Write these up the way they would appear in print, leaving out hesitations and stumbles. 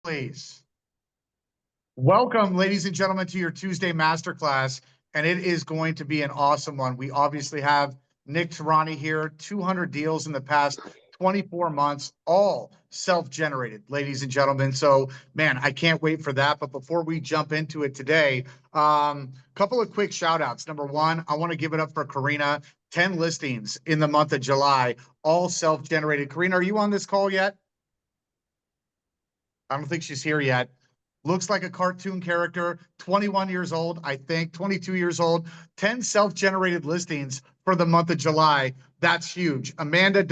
Please. Welcome, ladies and gentlemen, to your Tuesday masterclass, and it is going to be an awesome one. We obviously have Nic Trani here, 200 deals in the past 24 months, all self-generated, ladies and gentlemen. So, man, I can't wait for that. But before we jump into it today, couple of quick shout outs. Number one, I want to give it up for Karina. 10 listings in the month of July, all self-generated. Karina, are you on this call yet? I don't think she's here yet. Looks like a cartoon character, 21 years old, I think, 22 years old, 10 self-generated listings for the month of July. That's huge. Amanda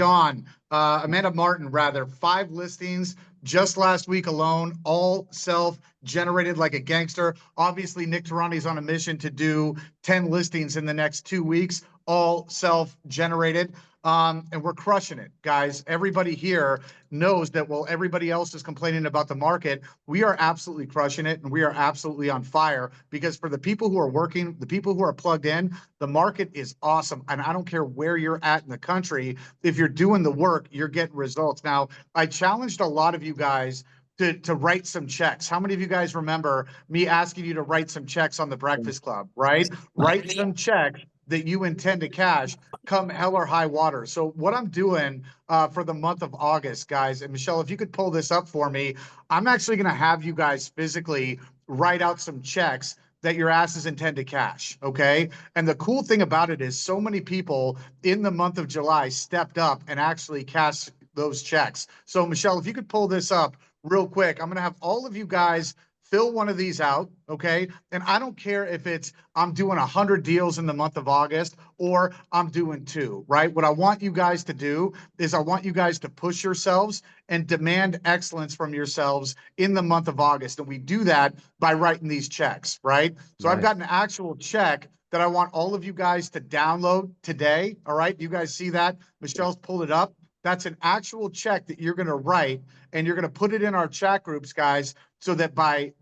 Martin, rather, 5 listings just last week alone, all self-generated like a gangster. Obviously, Nic Trani's on a mission to do 10 listings in the next 2 weeks, all self-generated. And we're crushing it, guys. Everybody here knows that while everybody else is complaining about the market, we are absolutely crushing it, and we are absolutely on fire, because for the people who are working, the people who are plugged in, the market is awesome. And I don't care where you're at in the country, if you're doing the work, you're getting results. Now, I challenged a lot of you guys to write some checks. How many of you guys remember me asking you to write some checks on the Breakfast Club, right? Write some checks that you intend to cash come hell or high water. So what I'm doing for the month of August, guys, and Michelle, if you could pull this up for me, I'm actually going to have you guys physically write out some checks that your asses intend to cash, okay? And the cool thing about it is so many people in the month of July stepped up and actually cashed those checks. So Michelle, if you could pull this up real quick, I'm going to have all of you guys fill one of these out, okay? And I don't care if it's I'm doing 100 deals in the month of August or I'm doing 2, right? What I want you guys to do is I want you guys to push yourselves and demand excellence from yourselves in the month of August. And we do that by writing these checks, right? So I've got an actual check that I want all of you guys to download today, all right? You guys see that? Michelle's pulled it up. That's an actual check that you're going to write, and you're going to put it in our chat groups, guys, so that by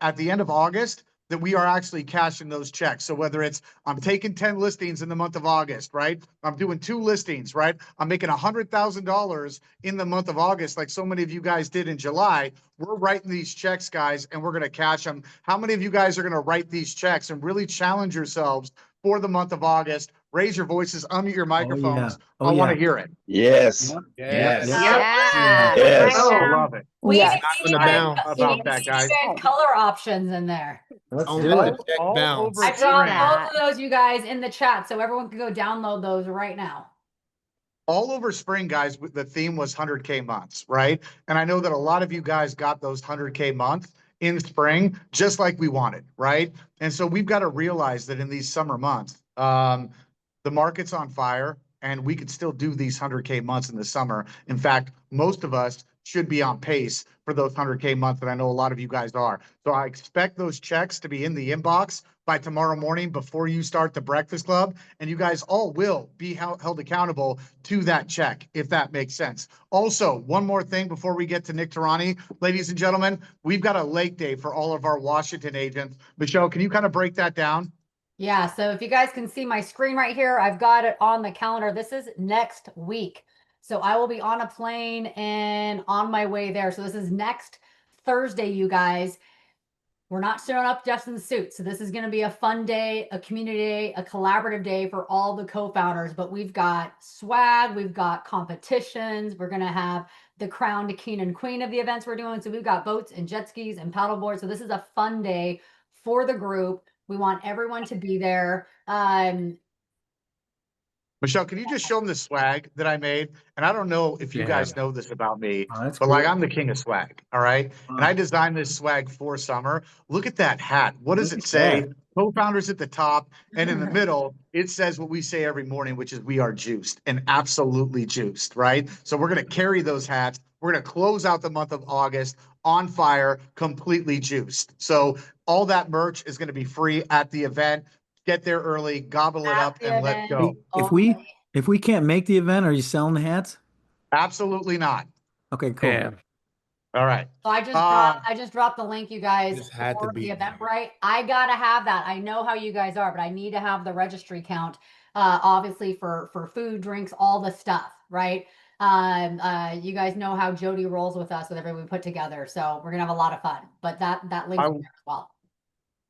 at the end of August, that we are actually cashing those checks. So whether it's I'm taking 10 listings in the month of August, right? I'm doing 2 listings, right? I'm making $100,000 in the month of August, like so many of you guys did in July. We're writing these checks, guys, and we're going to cash them. How many of you guys are going to write these checks and really challenge yourselves for the month of August? Raise your voices, unmute your microphones. I want to hear it. Yes. Yes. Yes. I love it. We How about that, guys? color options in there. Let's all, do it. all over I dropped spring. both of those, you guys, in the chat, so everyone can go download those right now. All over spring, guys, the theme was 100K months, right? And I know that a lot of you guys got those 100K months in spring, just like we wanted, right? And so we've got to realize that in these summer months, the market's on fire, and we could still do these 100K months in the summer. In fact, most of us should be on pace for those 100K months, and I know a lot of you guys are. So I expect those checks to be in the inbox by tomorrow morning before you start the Breakfast Club, and you guys all will be held accountable to that check, if that makes sense. Also, one more thing before we get to Nic Trani, ladies and gentlemen, we've got a lake day for all of our Washington agents. Michelle, can you kind of break that down? Yeah, so if you guys can see my screen right here, I've got it on the calendar. This is next week. So I will be on a plane and on my way there. So this is next Thursday, you guys. We're not showing up just in suits. So this is going to be a fun day, a community day, a collaborative day for all the co-founders. But we've got swag, we've got competitions. We're going to have the crowned king and queen of the events we're doing. So we've got boats and jet skis and paddleboards. So this is a fun day for the group. We want everyone to be there. Michelle, can you just show them the swag that I made? And I don't know if you guys know this about me, that's but cool. like I'm the king of swag, all right? And I designed this swag for summer. Look at that hat. What does it say? Co-founders at the top, and in the middle, it says what we say every morning, which is we are juiced and absolutely juiced, right? So we're going to carry those hats. We're going to close out the month of August on fire, completely juiced. So all that merch is going to be free at the event. Get there early, gobble it up, and let's go. If we can't make the event, are you selling the hats? Absolutely not. Okay, cool. Damn. All right. So I just dropped the link, you guys, for the Eventbrite. I gotta have that. I know how you guys are, but I need to have the registry count, obviously for food, drinks, all the stuff, right? You guys know how Jody rolls with us with everything we put together. So we're gonna have a lot of fun. But that link's I, there as well.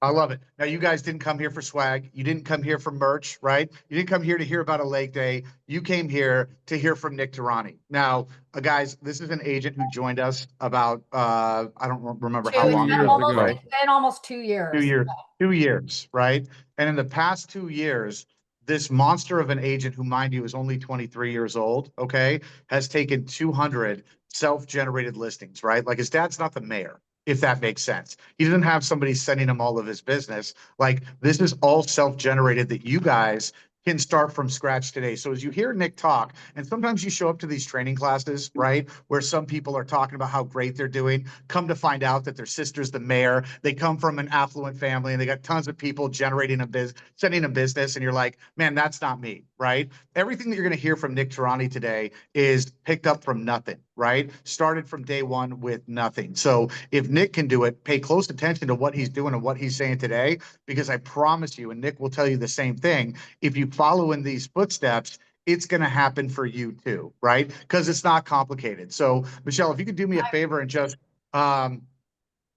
I love it. Now, you guys didn't come here for swag. You didn't come here for merch, right? You didn't come here to hear about a leg day. You came here to hear from Nic Trani. Now, guys, this is an agent who joined us about, I don't remember how It's long been ago, almost, right? it's been almost 2 years. 2 years, 2 years, right? And in the past 2 years, this monster of an agent, who, mind you, is only 23 years old, okay, has taken 200 self-generated listings, right? Like, his dad's not the mayor, if that makes sense. He doesn't have somebody sending him all of his business. Like, this is all self-generated that you guys can start from scratch today. So as you hear Nic talk, and sometimes you show up to these training classes, right, where some people are talking about how great they're doing, come to find out that their sister's the mayor, they come from an affluent family, and they got tons of people generating a business, sending a business, and you're like, man, that's not me, right? Everything that you're going to hear from Nic Trani today is picked up from nothing, right? Started from day one with nothing. So if Nic can do it, pay close attention to what he's doing and what he's saying today, because I promise you, and Nic will tell you the same thing, if you follow in these footsteps, it's going to happen for you too, right? Because it's not complicated. So, Michelle, if you could do me a favor and just um,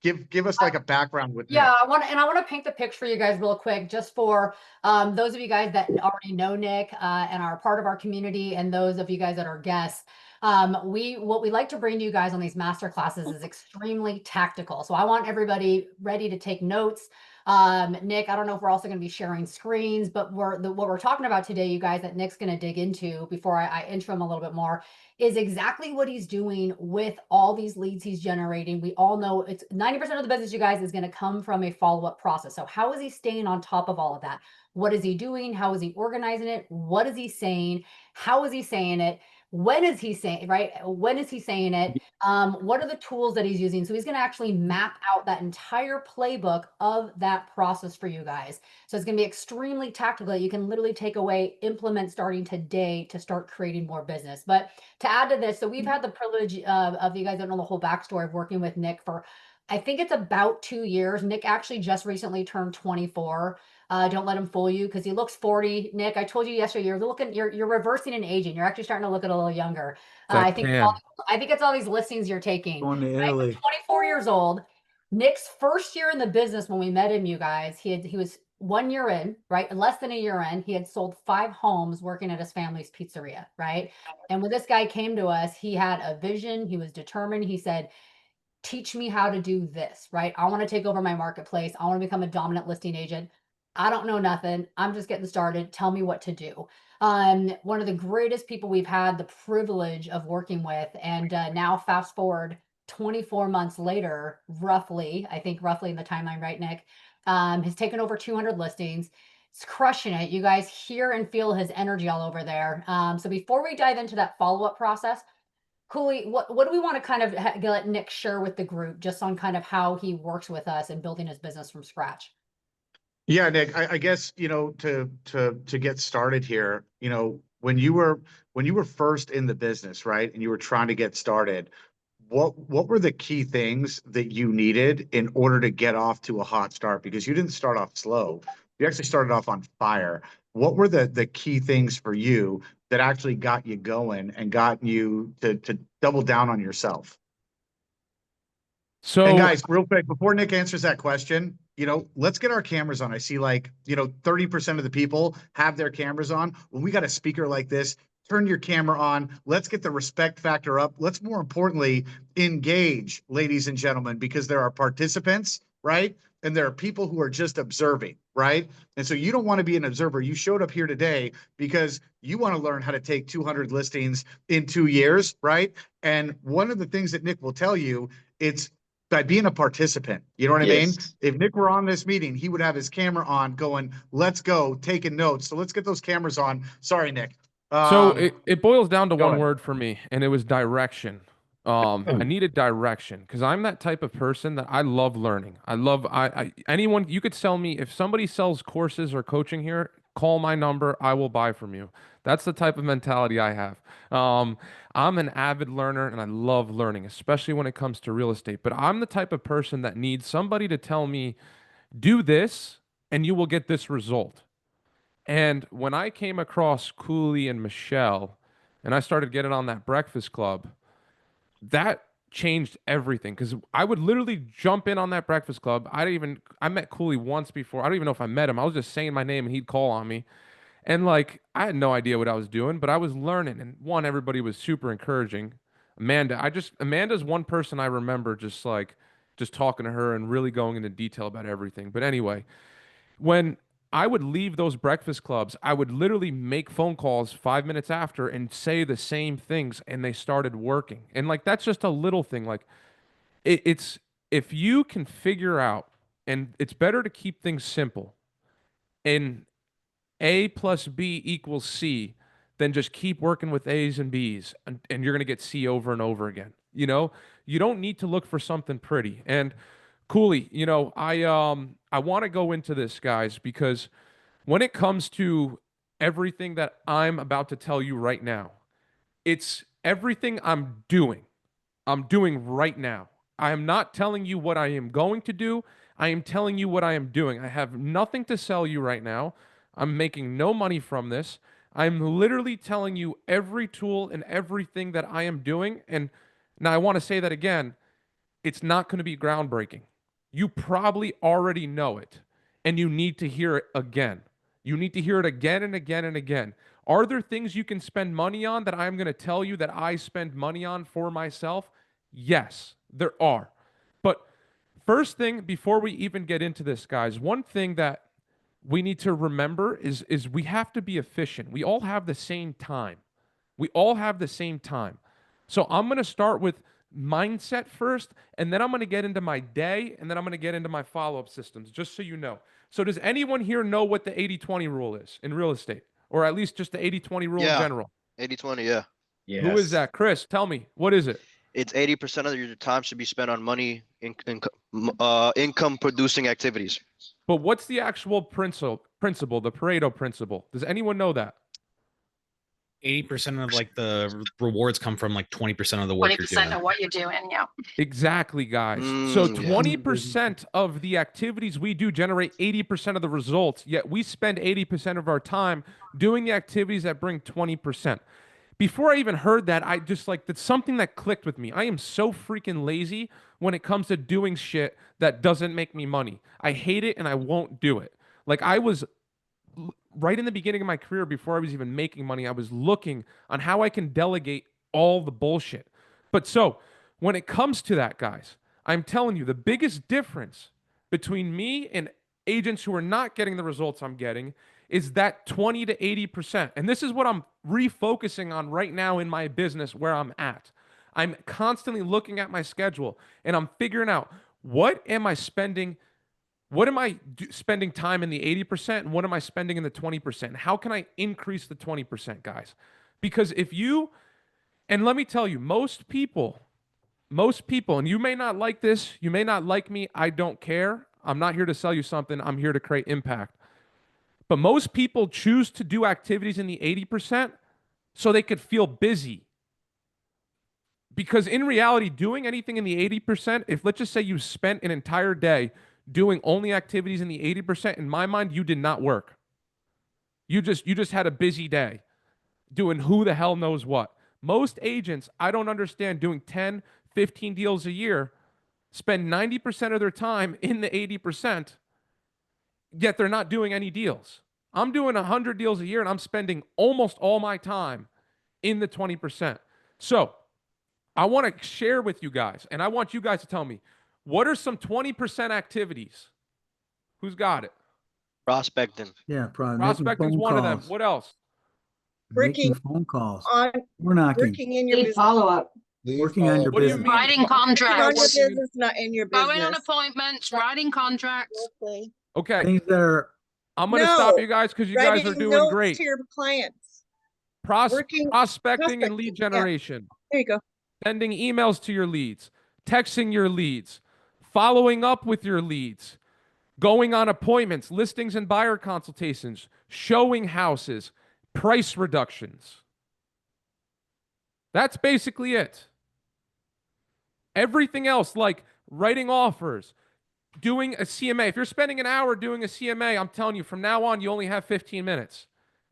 give us like a background with Yeah, Nic. I want to paint the picture for you guys real quick, just for those of you guys that already know Nic and are part of our community, and those of you guys that are guests. What we like to bring to you guys on these master classes is extremely tactical. So I want everybody ready to take notes. Nic, I don't know if we're also going to be sharing screens, but what we're talking about today, you guys, that Nic's going to dig into before I intro him a little bit more, is exactly what he's doing with all these leads he's generating. We all know it's 90% of the business, you guys, is going to come from a follow-up process. So how is he staying on top of all of that? What is he doing? How is he organizing it? What is he saying? How is he saying it? When is he saying, right? When is he saying it? What are the tools that he's using? So he's going to actually map out that entire playbook of that process for you guys. So it's going to be extremely tactical. You can literally take away, implement starting today to start creating more business. But to add to this, so we've had the privilege of, you guys don't know the whole backstory of working with Nic for, I think it's about 2 years. Nic actually just recently turned 24. Don't let him fool you because he looks 40. Nic, I told you yesterday, you're reversing and aging. You're actually starting to look a little younger. I think it's all these listings you're taking. Going to Right? Italy. 24 years old. Nic's first year in the business when we met him, you guys, he was 1 year in, right? Less than a year in, he had sold 5 homes working at his family's pizzeria, right? And when this guy came to us, he had a vision. He was determined. He said, teach me how to do this, right? I want to take over my marketplace. I want to become a dominant listing agent. I don't know nothing. I'm just getting started. Tell me what to do. One of the greatest people we've had the privilege of working with. And now fast forward 24 months later, roughly, I think roughly in the timeline, right, Nic? Has taken over 200 listings. It's crushing it. You guys hear and feel his energy all over there. So before we dive into that follow-up process, Cooley, what do we want to kind of let Nic share with the group just on kind of how he works with us and building his business from scratch? Yeah, Nic, I guess, to get started here, when you were first in the business, right, and you were trying to get started, what were the key things that you needed in order to get off to a hot start? Because you didn't start off slow. You actually started off on fire. What were the key things for you that actually got you going and got you to double down on yourself? And So guys, real quick, before Nic answers that question, let's get our cameras on. I see 30% of the people have their cameras on. When we got a speaker like this, turn your camera on. Let's get the respect factor up. Let's more importantly engage, ladies and gentlemen, because there are participants, right? And there are people who are just observing, right? And so you don't want to be an observer. You showed up here today because you want to learn how to take 200 listings in 2 years, right? And one of the things that Nic will tell you, it's by being a participant. You know what I mean? yes. If Nic were on this meeting, he would have his camera on going, let's go, taking notes. So let's get those cameras on. Sorry, Nic. So it boils down to Go one ahead. word for me, and it was direction. I needed direction because I'm that type of person that I love learning. I anyone you could sell me if somebody sells courses or coaching here, call my number, I will buy from you. That's the type of mentality I have. I'm an avid learner and I love learning, especially when it comes to real estate. But I'm the type of person that needs somebody to tell me, do this and you will get this result. And when I came across Cooley and Michelle, and I started getting on that Breakfast Club, that changed everything because I would literally jump in on that Breakfast Club. I met Cooley once before. I don't even know if I met him. I was just saying my name and he'd call on me. And like, I had no idea what I was doing, but I was learning. And one, everybody was super encouraging. Amanda's one person I remember just talking to her and really going into detail about everything. But anyway, when I would leave those breakfast clubs, I would literally make phone calls 5 minutes after and say the same things, and they started working. And like, that's just a little thing. Like, it's if you can figure out, and it's better to keep things simple. And A plus B equals C, then just keep working with A's and B's, and you're going to get C over and over again. You don't need to look for something pretty. And Cooley, I want to go into this, guys, because when it comes to everything that I'm about to tell you right now, it's everything I'm doing. I'm doing right now. I am not telling you what I am going to do. I am telling you what I am doing. I have nothing to sell you right now. I'm making no money from this. I'm literally telling you every tool and everything that I am doing. And now I want to say that again, it's not going to be groundbreaking. You probably already know it, and you need to hear it again. You need to hear it again and again and again. Are there things you can spend money on that I'm going to tell you that I spend money on for myself? Yes, there are. But first thing, before we even get into this, guys, one thing that we need to remember is we have to be efficient. We all have the same time. We all have the same time. So I'm going to start with mindset first, and then I'm going to get into my day, and then I'm going to get into my follow-up systems, just so you know. So does anyone here know what the 80-20 rule is in real estate, or at least just the 80-20 rule in general? 80-20, yeah. Yes. Who is that? Chris, tell me. What is it? It's 80% of your time should be spent on money, income producing activities. But what's the actual principle, the Pareto principle? Does anyone know that? 80% of like the rewards come from like 20% of the work you're 20% doing. of what you're doing. Yeah. Exactly, guys. So Yeah. 20% of the activities we do generate 80% of the results, yet we spend 80% of our time doing the activities that bring 20%. Before I even heard that, I just like, that's something that clicked with me. I am so freaking lazy when it comes to doing shit that doesn't make me money. I hate it and I won't do it. Like, I was right in the beginning of my career, before I was even making money, I was looking on how I can delegate all the bullshit. But so when it comes to that, guys, I'm telling you, the biggest difference between me and agents who are not getting the results I'm getting is that 20 to 80%. And this is what I'm refocusing on right now in my business where I'm at. I'm constantly looking at my schedule and I'm figuring out, what am I spending? What am I spending time in the 80%, and what am I spending in the 20%? How can I increase the 20%, guys? Because and let me tell you, most people, and you may not like this, you may not like me, I don't care. I'm not here to sell you something. I'm here to create impact. But most people choose to do activities in the 80% so they could feel busy. Because in reality, doing anything in the 80%, if let's just say you spent an entire day doing only activities in the 80%, in my mind, you did not work. You just had a busy day doing who the hell knows what. Most agents, I don't understand, doing 10, 15 deals a year, spend 90% of their time in the 80%, yet they're not doing any deals. I'm doing 100 deals a year and I'm spending almost all my time in the 20%. So I want to share with you guys, and I want you guys to tell me, what are some 20% activities? Who's got it? Prospecting. Yeah, probably. Prospecting's one of them. What else? Making Working phone calls. on We're knocking. working in your Need business. follow-up. Working on your What do you business. mean? Writing Working on your contracts, business, not in your business. going on appointments, writing contracts. Locally. Okay, Things that are I'm going to stop No, you guys because you guys are Writing doing notes great. to your clients. Working- Prospecting and lead prospecting, yeah. generation. There you go. Sending emails to your leads, texting your leads, following up with your leads, going on appointments, listings and buyer consultations, showing houses, price reductions. That's basically it. Everything else, like writing offers, doing a CMA. If you're spending an hour doing a CMA, I'm telling you, from now on, you only have 15 minutes.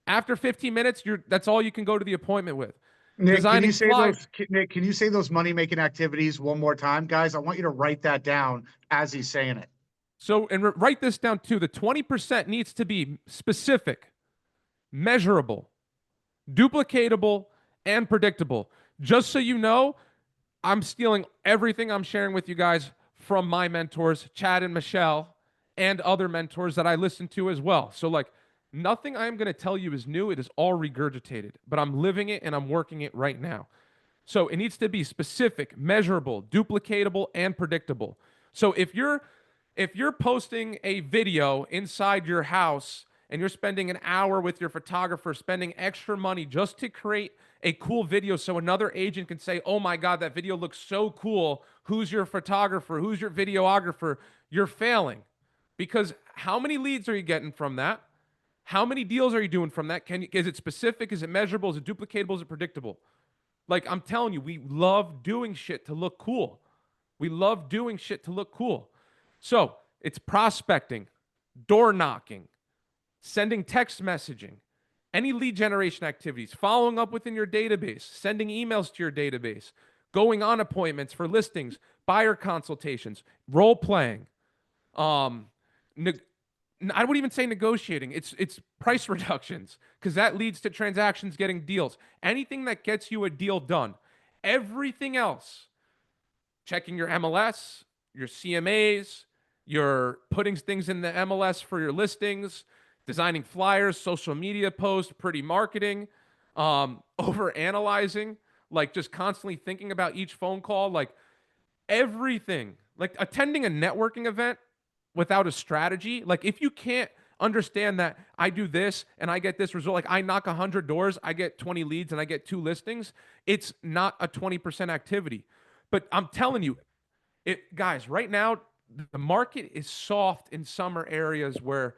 After 15 minutes, that's all you can go to the appointment with. Nick, can Designing you say fly- those, Nick, can you say those money-making activities one more time, guys? I want you to write that down as he's saying it. So, and write this down too. The 20% needs to be specific, measurable, duplicatable, and predictable. Just so you know, I'm stealing everything I'm sharing with you guys from my mentors, Chad and Michelle, and other mentors that I listen to as well. So, like, nothing I'm going to tell you is new. It is all regurgitated, but I'm living it and I'm working it right now. So, it needs to be specific, measurable, duplicatable, and predictable. So, if you're posting a video inside your house and you're spending an hour with your photographer, spending extra money just to create a cool video so another agent can say, oh my God, that video looks so cool. Who's your photographer? Who's your videographer? You're failing. Because how many leads are you getting from that? How many deals are you doing from that? Is it specific? Is it measurable? Is it duplicatable? Is it predictable? Like, I'm telling you, we love doing shit to look cool. We love doing shit to look cool. So it's prospecting, door knocking, sending text messaging, any lead generation activities, following up within your database, sending emails to your database, going on appointments for listings, buyer consultations, role playing. I wouldn't even say negotiating. It's price reductions, because that leads to transactions getting deals. Anything that gets you a deal done. Everything else, checking your MLS, your CMAs, you're putting things in the MLS for your listings, designing flyers, social media posts, pretty marketing, over analyzing, like just constantly thinking about each phone call, like everything, like attending a networking event without a strategy. Like, if you can't understand that I do this and I get this result, like I knock 100 doors, I get 20 leads and I get 2 listings, it's not a 20% activity. But I'm telling you, guys, right now, the market is soft in summer areas where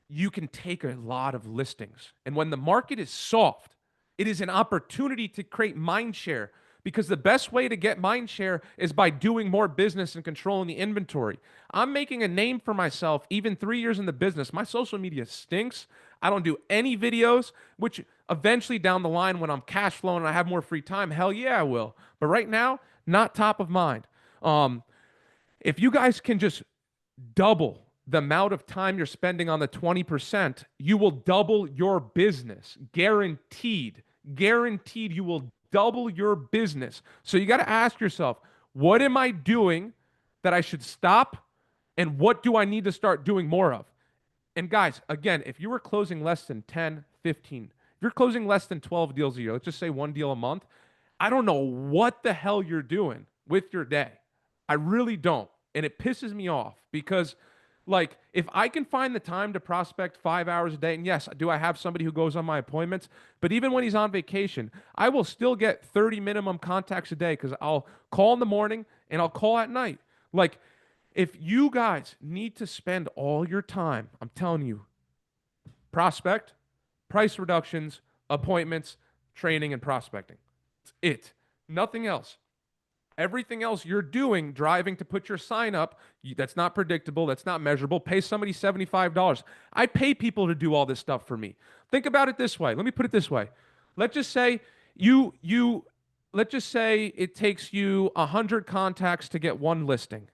you can take a lot of listings. And when the market is soft, it is an opportunity to create mind share, because the best way to get mind share is by doing more business and controlling the inventory. I'm making a name for myself even 3 years in the business. My social media stinks. I don't do any videos, which eventually down the line when I'm cash flowing and I have more free time, hell yeah, I will. But right now, not top of mind. If you guys can just double the amount of time you're spending on the 20%, you will double your business. Guaranteed. Guaranteed you will double your business. So you got to ask yourself, what am I doing that I should stop? And what do I need to start doing more of? And guys, again, if you were closing less than 10, 15, if you're closing less than 12 deals a year, let's just say 1 deal a month, I don't know what the hell you're doing with your day. I really don't. And it pisses me off because, like, if I can find the time to prospect 5 hours a day, and yes, do I have somebody who goes on my appointments? But even when he's on vacation, I will still get 30 minimum contacts a day, because I'll call in the morning and I'll call at night. Like, if you guys need to spend all your time, I'm telling you, prospect, price reductions, appointments, training, and prospecting. It's it. Nothing else. Everything else you're doing, driving to put your sign up, that's not predictable, that's not measurable. Pay somebody $75. I pay people to do all this stuff for me. Think about it this way. Let me put it this way. Let's just say let's just say it takes you 100 contacts to get 1 listing.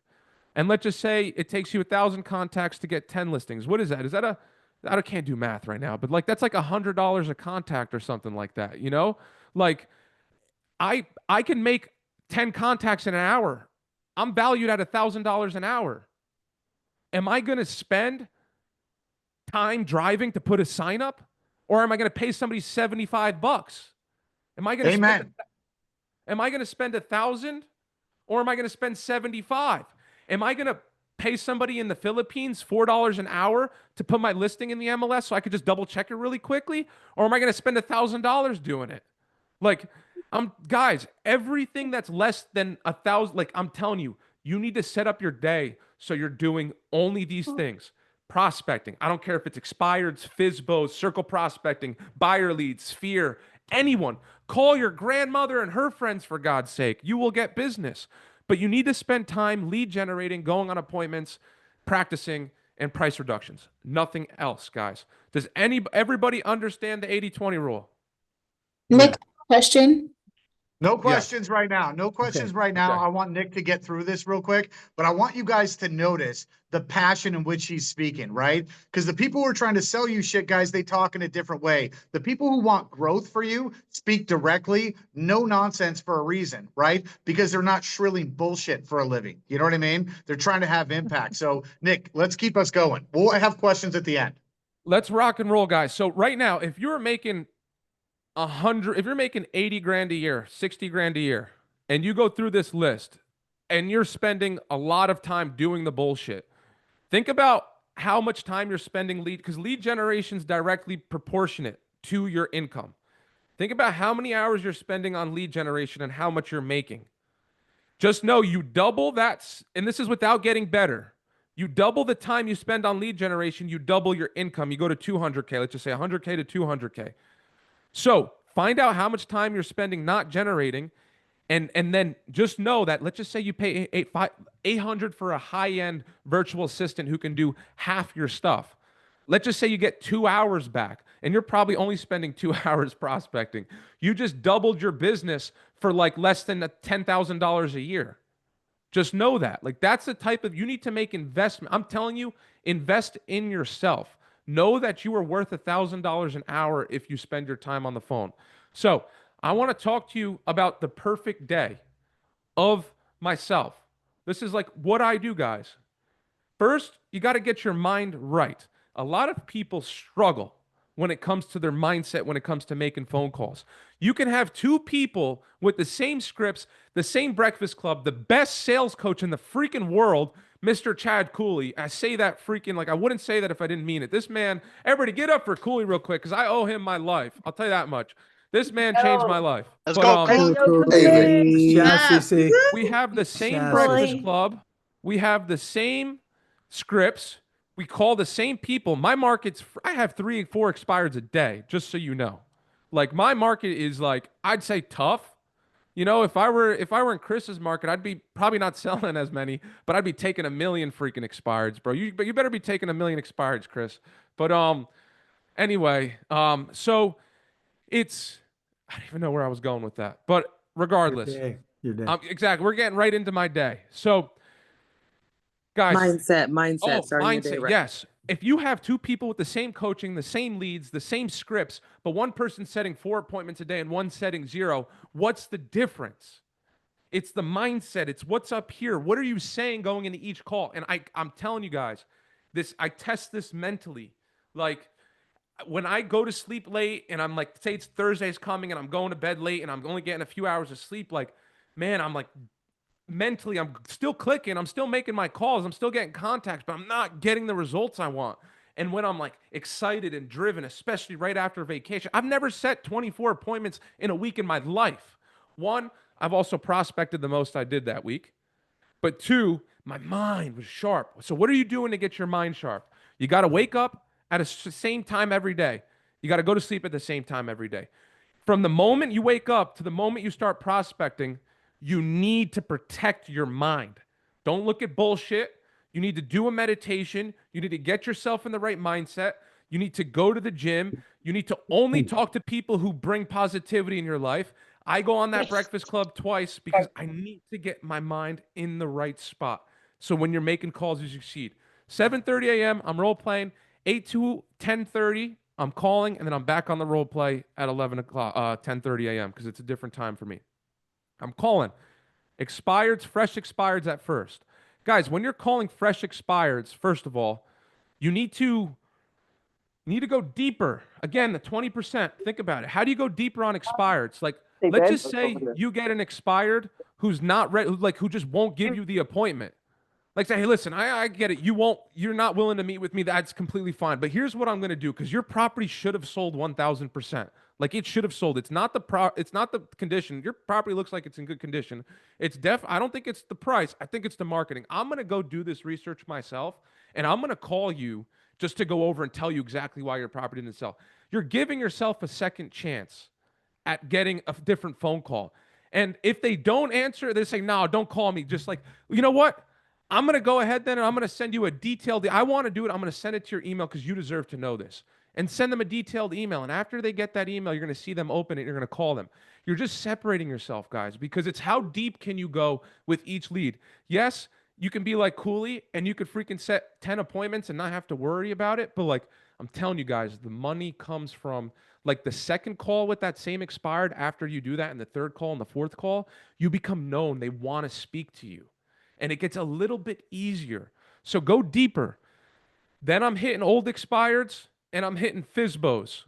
And let's just say it takes you 1,000 contacts to get 10 listings. What is that? Is that I can't do math right now, but like that's like $100 a contact or something like that, you know? Like I can make 10 contacts in an hour. I'm valued at $1,000 an hour. Am I going to spend time driving to put a sign up, or am I going to pay somebody $75? Am I going to Amen. am I going to spend 1,000, or am I going to spend 75? Am I going to pay somebody in the Philippines $4 an hour to put my listing in the MLS so I could just double check it really quickly, or am I going to spend $1,000 doing it? Like, guys, everything that's less than 1,000, like I'm telling you, you need to set up your day so you're doing only these things. Prospecting. I don't care if it's expireds, FISBOs, circle prospecting, buyer leads, sphere, anyone. Call your grandmother and her friends, for God's sake. You will get business. But you need to spend time lead generating, going on appointments, practicing, and price reductions. Nothing else, guys. Does everybody understand the 80-20 rule? Nick, question. No questions right now. No questions right now. Okay. I want Nick to get through this real quick, but I want you guys to notice the passion in which he's speaking, right? Because the people who are trying to sell you shit, guys, they talk in a different way. The people who want growth for you speak directly, no nonsense for a reason, right? Because they're not shrilling bullshit for a living. You know what I mean? They're trying to have impact. So, Nick, let's keep us going. We'll have questions at the end. Let's rock and roll, guys. So right now, if you're making if you're making 80 grand a year, 60 grand a year, and you go through this list and you're spending a lot of time doing the bullshit, think about how much time you're spending because lead generation is directly proportionate to your income. Think about how many hours you're spending on lead generation and how much you're making. Just know you double that, and this is without getting better. You double the time you spend on lead generation, you double your income. You go to 200K, let's just say 100K to 200K. So find out how much time you're spending not generating, and then just know that, let's just say you pay $800 for a high-end virtual assistant who can do half your stuff. Let's just say you get 2 hours back, and you're probably only spending 2 hours prospecting. You just doubled your business for like less than $10,000 a year. Just know that. Like, that's the type of, you need to make investment. I'm telling you, invest in yourself. Know that you are worth $1,000 an hour if you spend your time on the phone. So I want to talk to you about the perfect day of myself. This is like what I do, guys. First, you got to get your mind right. A lot of people struggle when it comes to their mindset, when it comes to making phone calls. You can have two people with the same scripts, the same breakfast club, the best sales coach in the freaking world, Mr. Chad Cooley. I say that freaking like I wouldn't say that if I didn't mean it. This man, everybody get up for Cooley real quick because I owe him my life. I'll tell you that much. This man changed my life. Let's go, Cooley. CC. We have the same Chassis. breakfast club. We have the same scripts. We call the same people. My market's, I have 3-4 expireds a day, just so you know. Like, my market is like, I'd say tough. You know, if I were in Chris's market, I'd be probably not selling as many, but I'd be taking 1 million freaking expireds, bro. You better be taking 1 million expireds, Chris. But anyway, so it's, I don't even know where I was going with that. But regardless, Your day. exactly, we're getting right into my day. So, guys, mindset. Starting your day right. Yes. If you have two people with the same coaching, the same leads, the same scripts, but one person setting 4 appointments a day and one setting 0, what's the difference? It's the mindset. It's what's up here. What are you saying going into each call? And I'm telling you guys, I test this mentally. Like, when I go to sleep late and I'm like, say it's Thursday's coming and I'm going to bed late and I'm only getting a few hours of sleep, like, man, I'm like, mentally, I'm still clicking, I'm still making my calls, I'm still getting contacts, but I'm not getting the results I want. And when I'm like excited and driven, especially right after vacation, I've never set 24 appointments in a week in my life. One, I've also prospected the most I did that week. But two, my mind was sharp. So what are you doing to get your mind sharp? You got to wake up at the same time every day. You got to go to sleep at the same time every day. From the moment you wake up to the moment you start prospecting, you need to protect your mind. Don't look at bullshit. You need to do a meditation. You need to get yourself in the right mindset. You need to go to the gym. You need to only talk to people who bring positivity in your life. I go on that breakfast club twice because I need to get my mind in the right spot. So when you're making calls, you succeed. 7:30 a.m., I'm role playing. 8 to 10:30, I'm calling, and then I'm back on the role play at 11 o'clock, 10:30 a.m. because it's a different time for me. I'm calling expireds, fresh expireds at first. Guys, when you're calling fresh expireds, first of all, you need to go deeper. Again, the 20%, think about it. How do you go deeper on expireds? Like, let's just say you get an expired who's not ready, who just won't give you the appointment. Like, say, hey, listen, I get it. You're not willing to meet with me. That's completely fine. But here's what I'm going to do, because your property should have sold 1,000%. Like, it should have sold. It's not the condition. Your property looks like it's in good condition. I don't think it's the price. I think it's the marketing. I'm going to go do this research myself, and I'm going to call you just to go over and tell you exactly why your property didn't sell. You're giving yourself a second chance at getting a different phone call. And if they don't answer, they say, no, don't call me. Just like, you know what? I'm going to go ahead then, and I'm going to send you a detailed, I want to do it. I'm going to send it to your email because you deserve to know this. and send them a detailed email. And after they get that email, you're going to see them open it. You're going to call them. You're just separating yourself, guys, because it's how deep can you go with each lead? Yes, you can be like Cooley and you could freaking set 10 appointments and not have to worry about it. But like, I'm telling you guys, the money comes from like the second call with that same expired. After you do that, and the third call and the fourth call, you become known. They want to speak to you, and it gets a little bit easier. So go deeper. Then I'm hitting old expireds and I'm hitting FISBOs.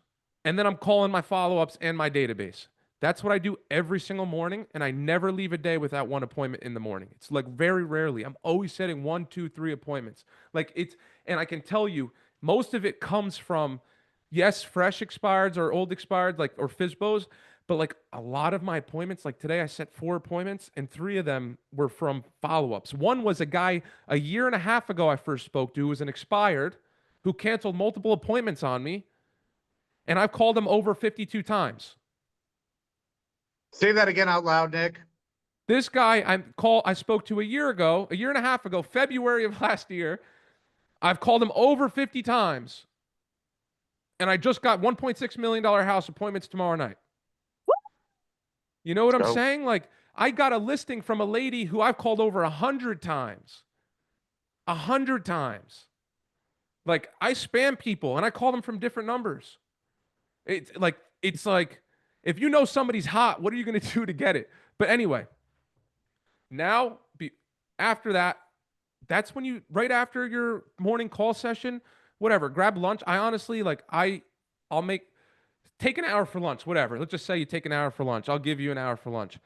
And then I'm calling my follow-ups and my database. That's what I do every single morning. And I never leave a day without one appointment in the morning. It's like very rarely. I'm always setting 1, 2, 3 appointments. Like it's, and I can tell you, most of it comes from, yes, fresh expireds or old expired, like, or FISBOs. But like a lot of my appointments, like today I set 4 appointments and 3 of them were from follow-ups. One was a guy a year and a half ago I first spoke to who was an expired who canceled multiple appointments on me. And I've called him over 52 times. Say that again out loud, Nick. This guy I spoke to a year and a half ago, February of last year. I've called him over 50 times. And I just got $1.6 million house appointments tomorrow night. You know what I'm saying? Like, I got a listing from a lady who I've called over 100 times. 100 times. Like, I spam people and I call them from different numbers. It's like if you know somebody's hot, what are you going to do to get it? But anyway, now after that, that's when you, right after your morning call session, whatever, grab lunch. I honestly, like, take an hour for lunch, whatever. Let's just say you take an hour for lunch. I'll give you an hour for lunch.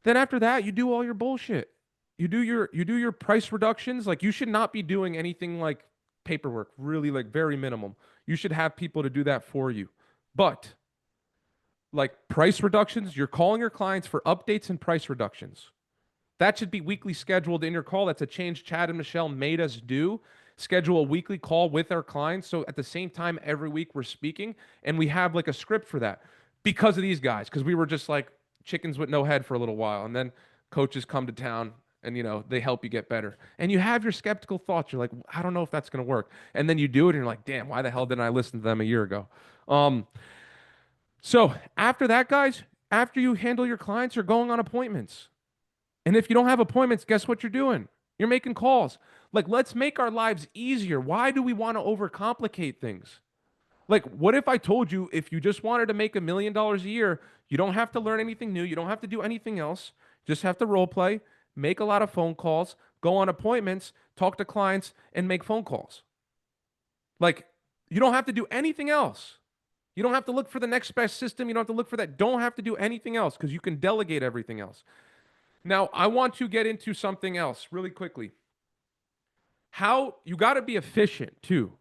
Then after that, you do all your bullshit. You do your price reductions. Like, you should not be doing anything like paperwork, really, like, very minimum. You should have people to do that for you. But like price reductions, you're calling your clients for updates and price reductions. That should be weekly scheduled in your call. That's a change Chad and Michelle made us do. Schedule a weekly call with our clients. So at the same time, every week we're speaking and we have like a script for that because of these guys. Because we were just like chickens with no head for a little while. And then coaches come to town and, you know, they help you get better. And you have your skeptical thoughts. You're like, I don't know if that's going to work. And then you do it and you're like, damn, why the hell didn't I listen to them a year ago? So after that, guys, after you handle your clients, you're going on appointments. And if you don't have appointments, guess what you're doing? You're making calls. Like, let's make our lives easier. Why do we want to overcomplicate things? Like, what if I told you if you just wanted to make $1 million a year, you don't have to learn anything new. You don't have to do anything else. Just have to role play, make a lot of phone calls, go on appointments, talk to clients, and make phone calls. Like, you don't have to do anything else. You don't have to look for the next best system. You don't have to look for that. Don't have to do anything else because you can delegate everything else. Now, I want to get into something else really quickly. How you got to be efficient too.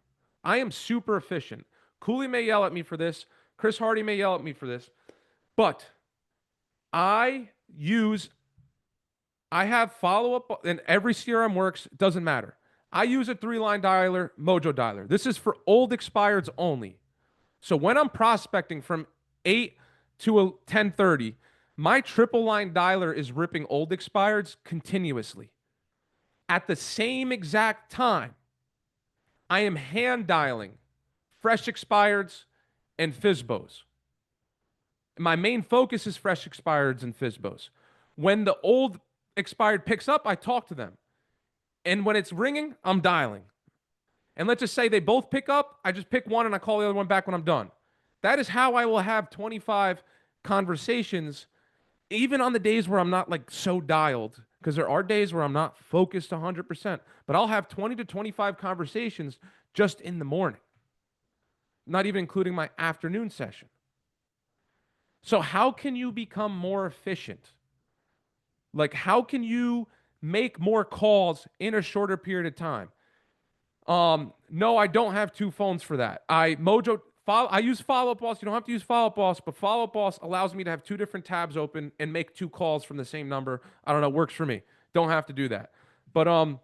I am super efficient. Cooley may yell at me for this. Chris Hardy may yell at me for this. But I have follow-up, and every CRM works. Doesn't matter. I use a 3-line dialer, Mojo dialer. This is for old expireds only. So when I'm prospecting from 8 to 10:30, my triple line dialer is ripping old expireds continuously. At the same exact time, I am hand dialing fresh expireds and FISBOs. My main focus is fresh expireds and FISBOs. When the old expired picks up, I talk to them. And when it's ringing, I'm dialing. And let's just say they both pick up, I just pick one and I call the other one back when I'm done. That is how I will have 25 conversations, even on the days where I'm not like so dialed, because there are days where I'm not focused 100%, but I'll have 20 to 25 conversations just in the morning, not even including my afternoon session. So how can you become more efficient? Like, how can you make more calls in a shorter period of time? No, I don't have 2 phones for that. I use Follow Up Boss. You don't have to use Follow Up Boss, but Follow Up Boss allows me to have 2 different tabs open and make 2 calls from the same number. I don't know, works for me. Don't have to do that. But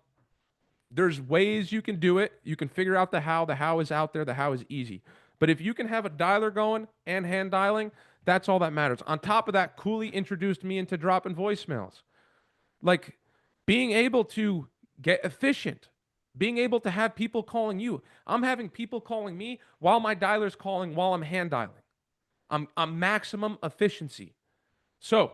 there's ways you can do it. You can figure out the how. The how is out there. The how is easy. But if you can have a dialer going and hand dialing, that's all that matters. On top of that, Cooley introduced me into dropping voicemails. Like, being able to get efficient. Being able to have people calling you. I'm having people calling me while my dialer's calling while I'm hand dialing. I'm maximum efficiency. So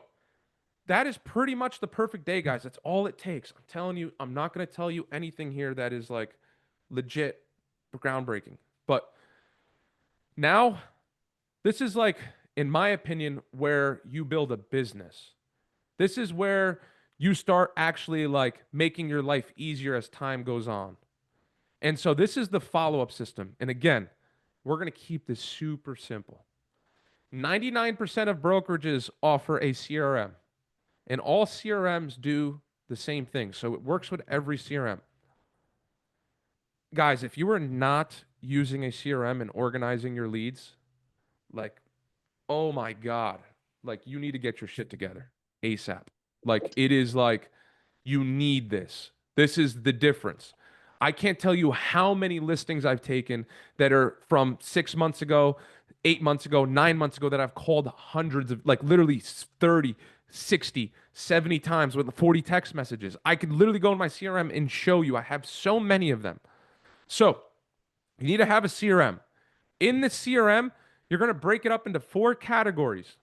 that is pretty much the perfect day, guys. That's all it takes. I'm telling you, I'm not going to tell you anything here that is like legit groundbreaking. But now, this is like, in my opinion, where you build a business. This is where you start actually like making your life easier as time goes on. And so this is the follow-up system. And again, we're going to keep this super simple. 99% of brokerages offer a CRM, and all CRMs do the same thing. So it works with every CRM. Guys, if you are not using a CRM and organizing your leads, like, oh my God, like you need to get your shit together ASAP. Like it is like, you need this. This is the difference. I can't tell you how many listings I've taken that are from 6 months ago, 8 months ago, 9 months ago that I've called hundreds of, like literally 30, 60, 70 times with 40 text messages. I could literally go in my CRM and show you. I have so many of them. So you need to have a CRM. In the CRM, you're going to break it up into 4 categories.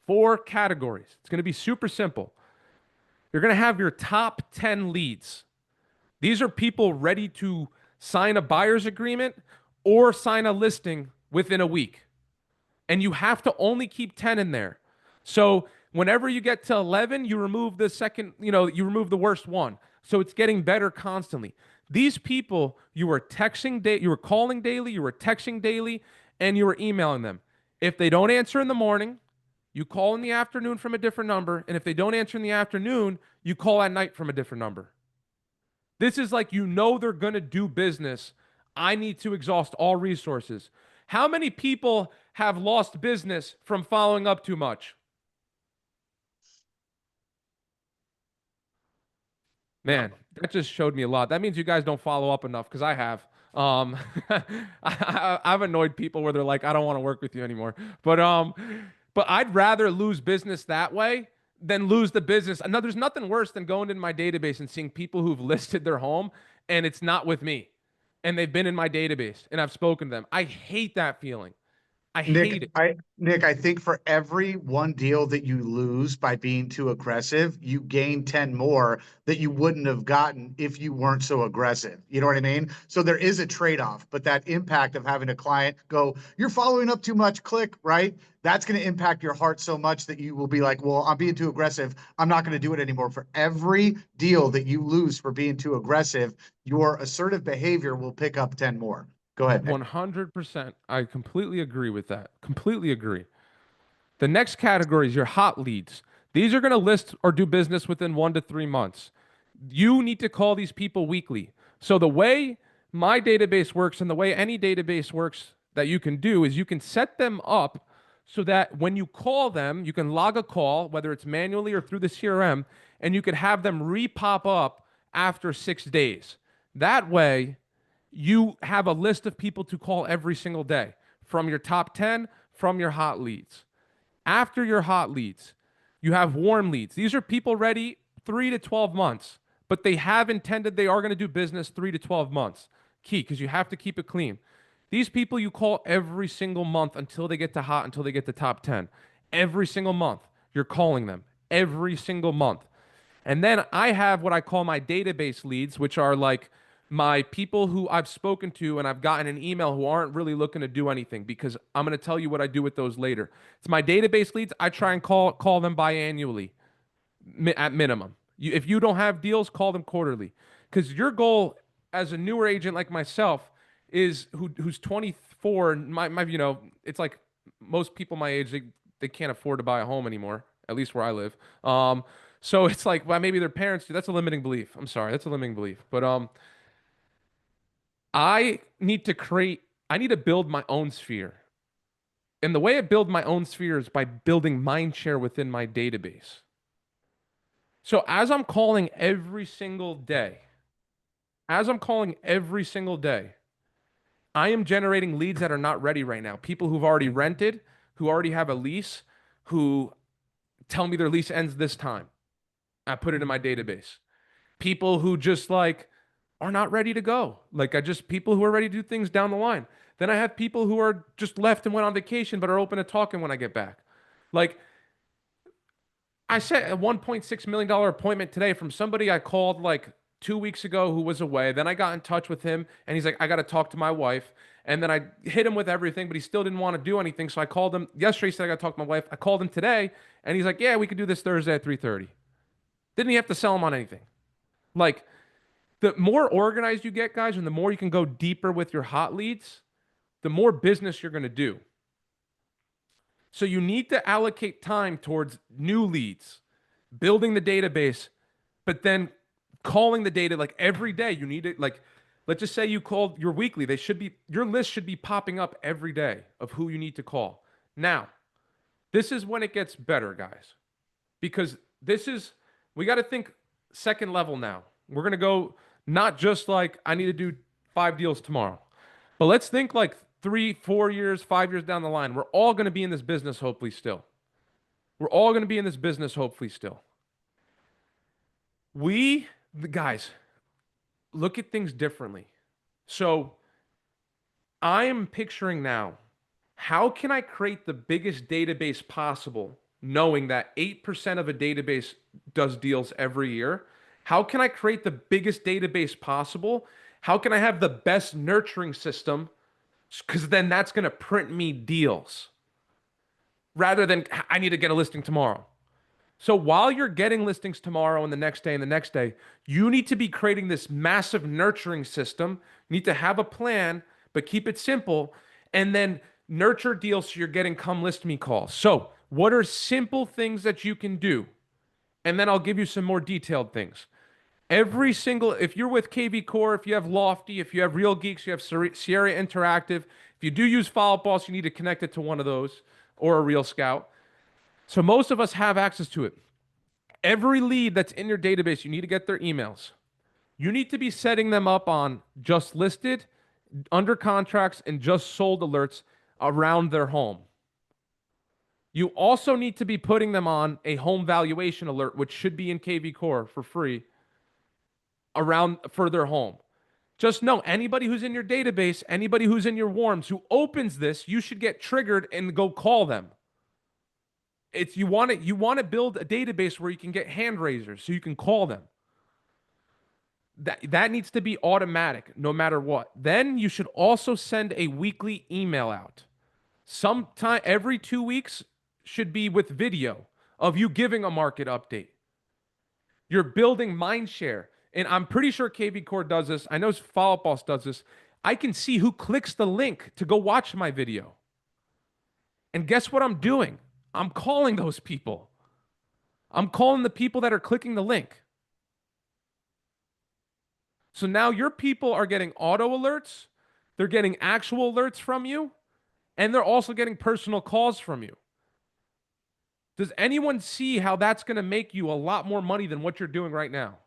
4 categories. It's going to be super simple. You're going to have your top 10 leads. These are people ready to sign a buyer's agreement or sign a listing within a week. And you have to only keep 10 in there. So whenever you get to 11, you remove the second, you remove the worst one. So it's getting better constantly. These people, you were texting, you were calling daily, you were texting daily, and you were emailing them. If they don't answer in the morning, you call in the afternoon from a different number. And if they don't answer in the afternoon, you call at night from a different number. This is like, they're going to do business. I need to exhaust all resources. How many people have lost business from following up too much? Man, that just showed me a lot. That means you guys don't follow up enough, because I have. I've annoyed people where they're like, I don't want to work with you anymore. But I'd rather lose business that way than lose the business. Now, there's nothing worse than going in my database and seeing people who've listed their home and it's not with me, and they've been in my database and I've spoken to them. I hate that feeling. I hate it. Nick, I think for every one deal that you lose by being too aggressive, you gain 10 more that you wouldn't have gotten if you weren't so aggressive. You know what I mean? So there is a trade-off, but that impact of having a client go, you're following up too much, click, right? That's going to impact your heart so much that you will be like, well, I'm being too aggressive. I'm not going to do it anymore. For every deal that you lose for being too aggressive, your assertive behavior will pick up 10 more. Go ahead, Nick. 100%. I completely agree with that. Completely agree. The next category is your hot leads. These are going to list or do business within 1 to 3 months. You need to call these people weekly. So the way my database works and the way any database works that you can do is you can set them up so that when you call them, you can log a call, whether it's manually or through the CRM, and you could have them re-pop up after 6 days. That way, you have a list of people to call every single day from your top 10, from your hot leads. After your hot leads, you have warm leads. These are people ready 3 to 12 months, but they have intended they are going to do business 3 to 12 months. Key, because you have to keep it clean. These people you call every single month until they get to hot, until they get to top 10. Every single month, you're calling them every single month. And then I have what I call my database leads, which are like my people who I've spoken to and I've gotten an email who aren't really looking to do anything, because I'm going to tell you what I do with those later. It's my database leads. I try and call them biannually at minimum. If you don't have deals, call them quarterly, because your goal as a newer agent like myself is who's 24. It's like most people my age, they can't afford to buy a home anymore, at least where I live. So it's like, well, maybe their parents do. That's a limiting belief. I'm sorry, that's a limiting belief. But I need to build my own sphere. And the way I build my own sphere is by building mind share within my database. So as I'm calling every single day, I am generating leads that are not ready right now. People who've already rented, who already have a lease, who tell me their lease ends this time. I put it in my database. People who just like are not ready to go. Like people who are ready to do things down the line. Then I have people who are just left and went on vacation, but are open to talking when I get back. Like I set a $1.6 million appointment today from somebody I called like 2 weeks ago who was away. Then I got in touch with him and he's like, I got to talk to my wife. And then I hit him with everything, but he still didn't want to do anything. So I called him yesterday. He said, I got to talk to my wife. I called him today and he's like, yeah, we could do this Thursday at 3:30. Didn't he have to sell him on anything? Like the more organized you get, guys, and the more you can go deeper with your hot leads, the more business you're going to do. So you need to allocate time towards new leads, building the database, but then calling the data like every day. You need it. Like, let's just say you called your weekly. Your list should be popping up every day of who you need to call. Now, this is when it gets better, guys, because we got to think second level now. We're going to go not just like I need to do 5 deals tomorrow, but let's think like 3, 4 years, 5 years down the line. We're all going to be in this business, hopefully still. We're all going to be in this business, hopefully still. The guys, look at things differently. So I am picturing now, how can I create the biggest database possible, knowing that 8% of a database does deals every year? How can I create the biggest database possible? How can I have the best nurturing system? Because then that's going to print me deals rather than I need to get a listing tomorrow. So while you're getting listings tomorrow and the next day and the next day, you need to be creating this massive nurturing system. You need to have a plan, but keep it simple, and then nurture deals so you're getting come list me calls. So what are simple things that you can do? And then I'll give you some more detailed things. If you're with KV Core, if you have Lofty, if you have Real Geeks, you have Sierra Interactive, if you do use Follow Up Boss, you need to connect it to one of those or a Real Scout. So most of us have access to it. Every lead that's in your database, you need to get their emails. You need to be setting them up on just listed, under contracts, and just sold alerts around their home. You also need to be putting them on a home valuation alert, which should be in KV Core for free, around for their home. Just know anybody who's in your database, anybody who's in your warms who opens this, you should get triggered and go call them. You want to build a database where you can get hand raisers so you can call them. That needs to be automatic no matter what. Then you should also send a weekly email out. Sometime every 2 weeks should be with video of you giving a market update. You're building mind share. And I'm pretty sure KV Core does this. I know Follow Up Boss does this. I can see who clicks the link to go watch my video. And guess what I'm doing? I'm calling those people. I'm calling the people that are clicking the link. So now your people are getting auto alerts. They're getting actual alerts from you. And they're also getting personal calls from you. Does anyone see how that's going to make you a lot more money than what you're doing right now?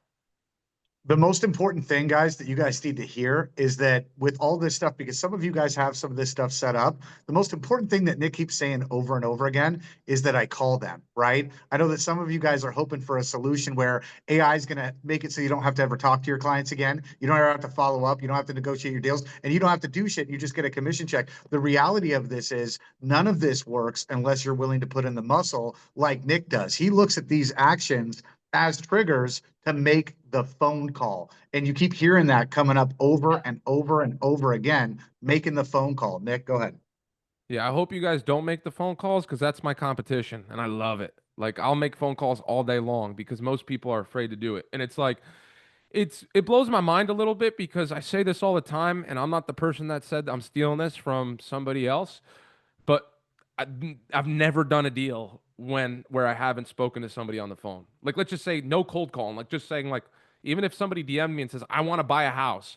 The most important thing, guys, that you guys need to hear is that with all this stuff, because some of you guys have some of this stuff set up, the most important thing that Nick keeps saying over and over again is that I call them, right? I know that some of you guys are hoping for a solution where AI is going to make it so you don't have to ever talk to your clients again. You don't ever have to follow up. You don't have to negotiate your deals, and you don't have to do shit. You just get a commission check. The reality of this is none of this works unless you're willing to put in the muscle like Nick does. He looks at these actions as triggers to make the phone call. And you keep hearing that coming up over and over and over again, making the phone call. Nick, go ahead. Yeah, I hope you guys don't make the phone calls because that's my competition and I love it. Like I'll make phone calls all day long because most people are afraid to do it. And it's like, it blows my mind a little bit because I say this all the time and I'm not the person that said I'm stealing this from somebody else, but I've never done a deal where I haven't spoken to somebody on the phone. Like, let's just say no cold calling, like just saying like, even if somebody DM'd me and says, I want to buy a house,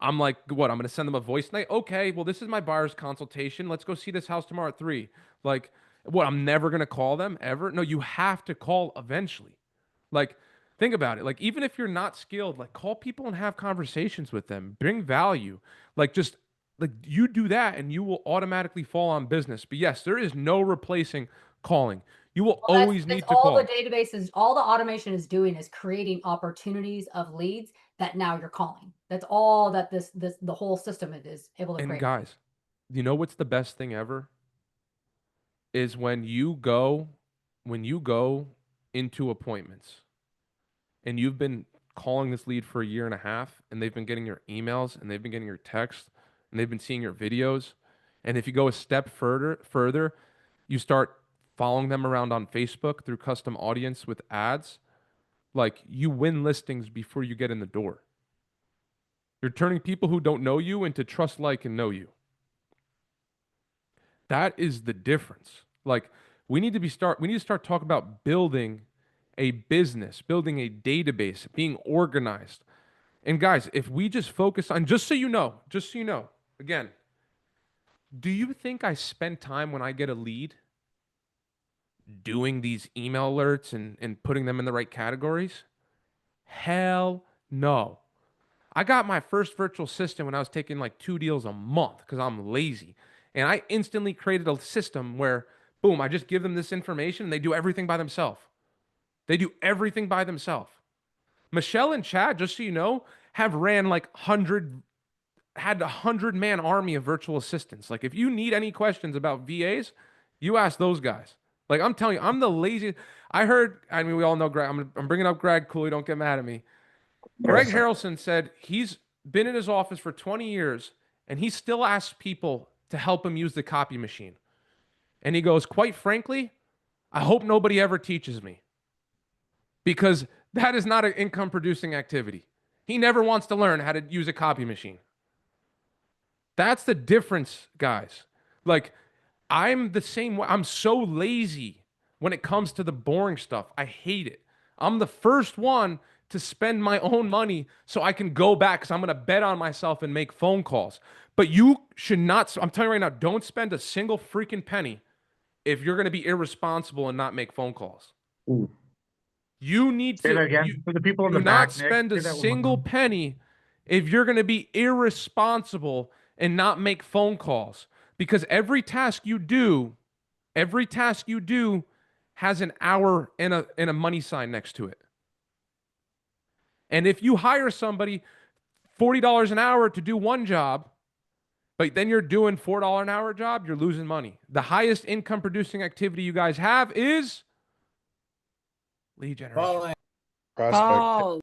I'm like, what? I'm going to send them a voice night. Okay, well, this is my buyer's consultation. Let's go see this house tomorrow at 3. Like, what? I'm never going to call them ever. No, you have to call eventually. Like, think about it. Like, even if you're not skilled, like call people and have conversations with them, bring value. Like just like you do that and you will automatically fall on business. But yes, there is no replacing calling. You will always need to all call. the databases, all the automation is doing is creating opportunities of leads that now you're calling. That's all that the whole system is able to And create. guys, you know what's the best thing ever? Is when you go into appointments and you've been calling this lead for a year and a half and they've been getting your emails and they've been getting your texts and they've been seeing your videos. And if you go a step further, you start following them around on Facebook through custom audience with ads. Like, you win listings before you get in the door. You're turning people who don't know you into trust, like, and know you. That is the difference. Like, we need to start talking about building a business, building a database, being organized. And guys, if we just focus on, just so you know, again, do you think I spend time when I get a lead doing these email alerts and putting them in the right categories? Hell no. I got my first virtual assistant when I was taking like 2 deals a month because I'm lazy. And I instantly created a system where, boom, I just give them this information and they do everything by themselves. They do everything by themselves. Michelle and Chad, just so you know, have ran like had a 100-man army of virtual assistants. Like, if you need any questions about VAs, you ask those guys. Like, I'm telling you, I'm the laziest. I mean, we all know Greg. I'm bringing up Greg Cooley. Don't get mad at me. Greg Harrelson said he's been in his office for 20 years and he still asks people to help him use the copy machine. And he goes, quite frankly, I hope nobody ever teaches me, because that is not an income producing activity. He never wants to learn how to use a copy machine. That's the difference, guys. Like, I'm the same way. I'm so lazy when it comes to the boring stuff. I hate it. I'm the first one to spend my own money so I can go back, because I'm going to bet on myself and make phone calls. But you should not, I'm telling you right now, don't spend a single freaking penny if you're going to be irresponsible and not make phone calls. Ooh. You need Say to, that again for the people in do the not back, Nick. spend Say a that one more single time. penny if you're going to be irresponsible and not make phone calls. Because every task you do has an hour and a money sign next to it. And if you hire somebody $40 an hour to do one job, but then you're doing $4 an hour job, you're losing money. The highest income producing activity you guys have is lead generation. Balls.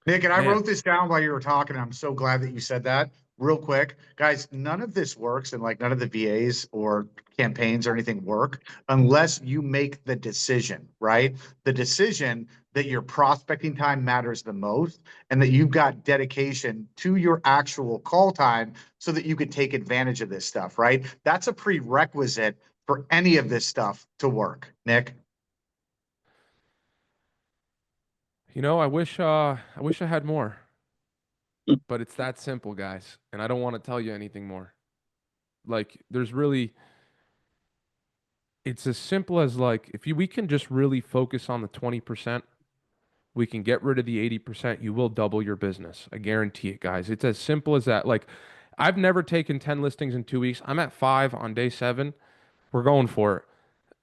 Nick, and I Man. wrote this down while you were talking. I'm so glad that you said that. Real quick, guys, none of this works, and like none of the VAs or campaigns or anything work unless you make the decision, right? The decision that your prospecting time matters the most and that you've got dedication to your actual call time so that you can take advantage of this stuff, right? That's a prerequisite for any of this stuff to work. Nick? You know, I wish I had more. But it's that simple, guys. And I don't want to tell you anything more. Like, it's as simple as, like, we can just really focus on the 20%, we can get rid of the 80%, you will double your business. I guarantee it, guys. It's as simple as that. Like, I've never taken 10 listings in 2 weeks. I'm at 5 on day 7. We're going for it.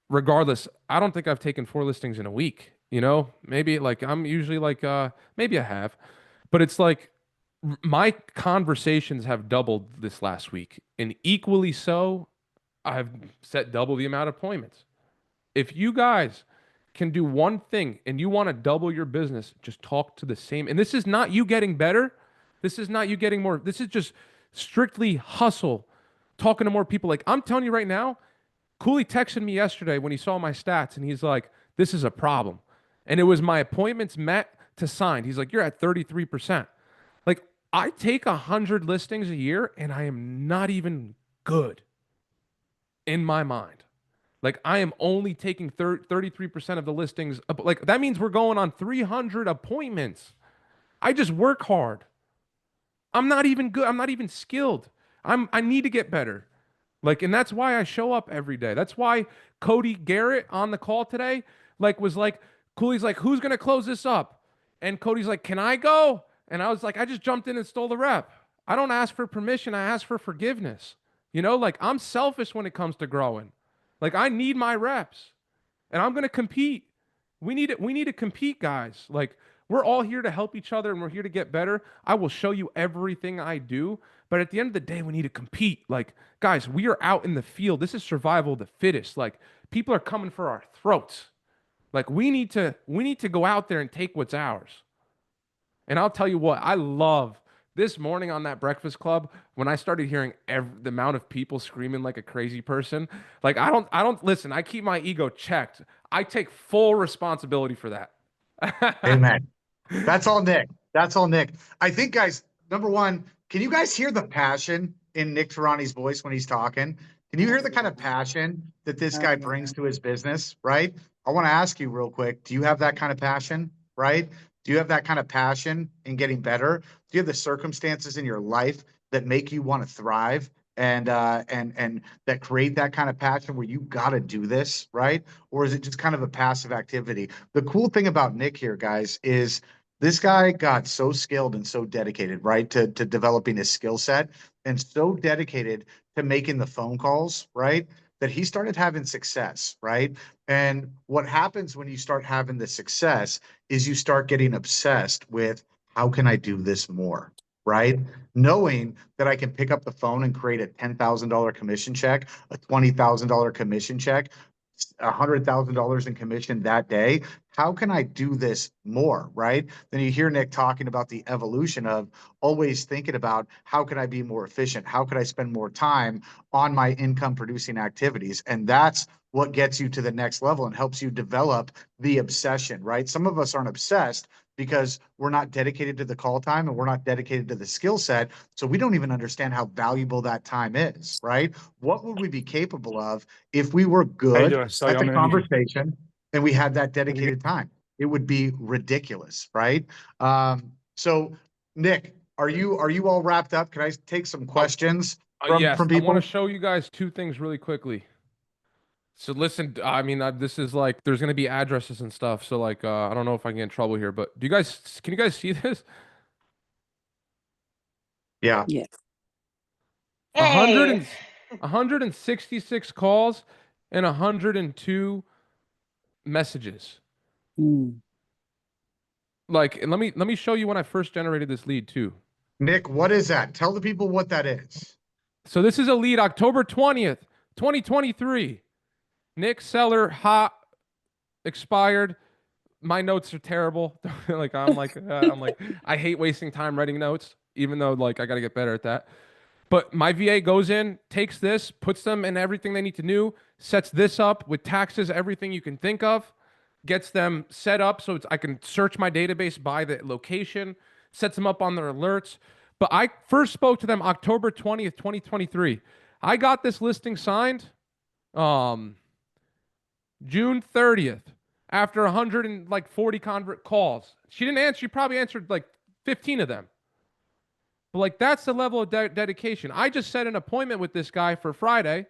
Regardless, I don't think I've taken 4 listings in a week. You know, maybe like I'm usually like, maybe I have, but it's like my conversations have doubled this last week, and equally so, I've set double the amount of appointments. If you guys can do one thing and you want to double your business, just talk to the same. And this is not you getting better. This is not you getting more. This is just strictly hustle, talking to more people. Like, I'm telling you right now, Cooley texted me yesterday when he saw my stats, and he's like, this is a problem. And it was my appointments met to signed. He's like, you're at 33%. Like, I take 100 listings a year, and I am not even good in my mind. Like, I am only taking 33% of the listings. Like, that means we're going on 300 appointments. I just work hard. I'm not even good. I'm not even skilled. I need to get better. Like, and that's why I show up every day. That's why Cody Garrett on the call today, like, was like, Cooley's like, who's going to close this up? And Cody's like, can I go? And I was like, I just jumped in and stole the rep. I don't ask for permission. I ask for forgiveness. You know, like, I'm selfish when it comes to growing. Like, I need my reps, and I'm going to compete. We need to compete, guys. Like, We're all here to help each other and we're here to get better. I will show you everything I do. But at the end of the day, we need to compete. Like, guys, we are out in the field. This is survival of the fittest. Like, people are coming for our throats. Like, we need to go out there and take what's ours. And I'll tell you what, I love this morning on that Breakfast Club when I started hearing the amount of people screaming like a crazy person. Like, I don't listen. I keep my ego checked. I take full responsibility for that. Amen. That's all Nick. That's all Nick. I think, guys, number one, can you guys hear the passion in Nic Trani's voice when he's talking? Can you hear the kind of passion that this guy brings to his business, right? I want to ask you real quick, do you have that kind of passion, right? Do you have that kind of passion in getting better? Do you have the circumstances in your life that make you want to thrive and that create that kind of passion where you got to do this, right? Or is it just kind of a passive activity? The cool thing about Nick here, guys, is this guy got so skilled and so dedicated, right, to developing his skill set and so dedicated to making the phone calls, right, that he started having success, right? And what happens when you start having the success is you start getting obsessed with how can I do this more, right? Knowing that I can pick up the phone and create a $10,000 commission check, a $20,000 commission check, $100,000 in commission that day. How can I do this more, right? Then you hear Nick talking about the evolution of always thinking about how can I be more efficient? How could I spend more time on my income producing activities? And that's what gets you to the next level and helps you develop the obsession, right? Some of us aren't obsessed because we're not dedicated to the call time and we're not dedicated to the skill set. So we don't even understand how valuable that time is, right? What would we be capable of if we were good at the conversation and we had that dedicated time? It would be ridiculous, right? So Nick, are you all wrapped up? Can I take some questions yes, from I people? want to show you guys two things really quickly. So listen, I mean, this is like, there's going to be addresses and stuff. So like, I don't know if I can get in trouble here, but can you guys see this? Yeah. Yes. 166 calls and 102 messages. Mm. Like, and let me show you when I first generated this lead too. Nick, what is that? Tell the people what that is. So this is a lead October 20th, 2023. Nick Seller, hot, expired. My notes are terrible. Like I'm like I hate wasting time writing notes, even though like I got to get better at that. But my VA goes in, takes this, puts them in everything they need to do, sets this up with taxes, everything you can think of, gets them set up so I can search my database by the location, sets them up on their alerts. But I first spoke to them October 20th, 2023. I got this listing signed June 30th after 140 convert calls. She didn't answer. She probably answered like 15 of them. But like that's the level of dedication. I just set an appointment with this guy for Friday.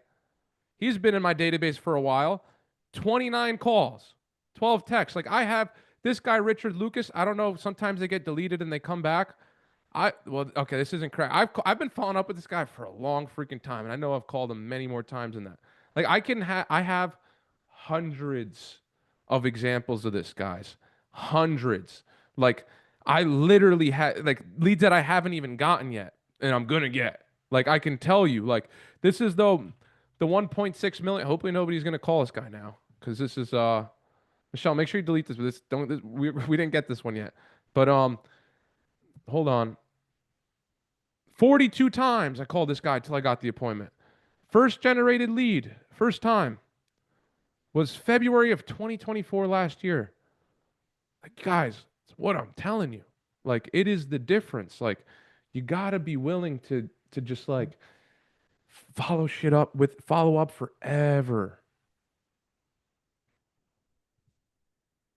He's been in my database for a while. 29 calls, 12 texts. Like I have this guy, Richard Lucas. I don't know. Sometimes they get deleted and they come back. Okay, this isn't correct. I've been following up with this guy for a long freaking time, and I know I've called him many more times than that. Like I have hundreds of examples of this, guys. Hundreds. Like I literally had like leads that I haven't even gotten yet, and I'm gonna get. Like I can tell you, like this is the 1.6 million. Hopefully nobody's gonna call this guy now, because this is Michelle. Make sure you delete this. We didn't get this one yet, but hold on. 42 times I called this guy till I got the appointment. First generated lead, first time, was February of 2024 last year. Like, guys, it's what I'm telling you. Like, it is the difference. Like, you gotta be willing to just like follow up forever.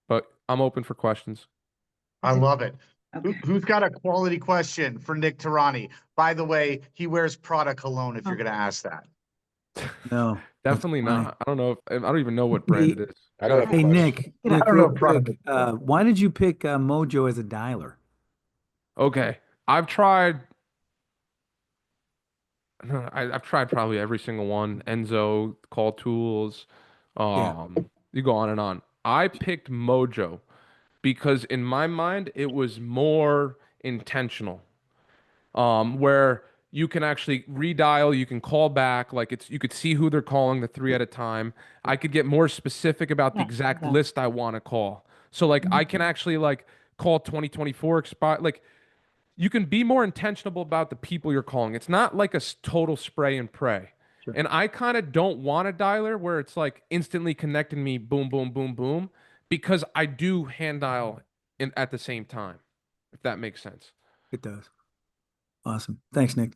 But I'm open for questions. I love it. Okay. Who's got a quality question for Nic Trani? By the way, he wears Prada cologne if you're going to ask that. No, Definitely that's fine. not. I don't even know what brand it is. I got a Hey, question. Nick, I don't real know, Prada. quick, why did you pick Mojo as a dialer? Okay. I've tried probably every single one. Enzo, Call Tools, Yeah. you go on and on. I picked Mojo because in my mind it was more intentional. Where you can actually redial, you can call back, like you could see who they're calling, the three at a time. I could get more specific about the exact list I want to call. So like I can actually like call 2024 expire, like you can be more intentional about the people you're calling. It's not like a total spray and pray. Sure. And I kind of don't want a dialer where it's like instantly connecting me, boom, boom, boom, boom, because I do hand dial at the same time, if that makes sense. It does. Awesome. Thanks, Nick.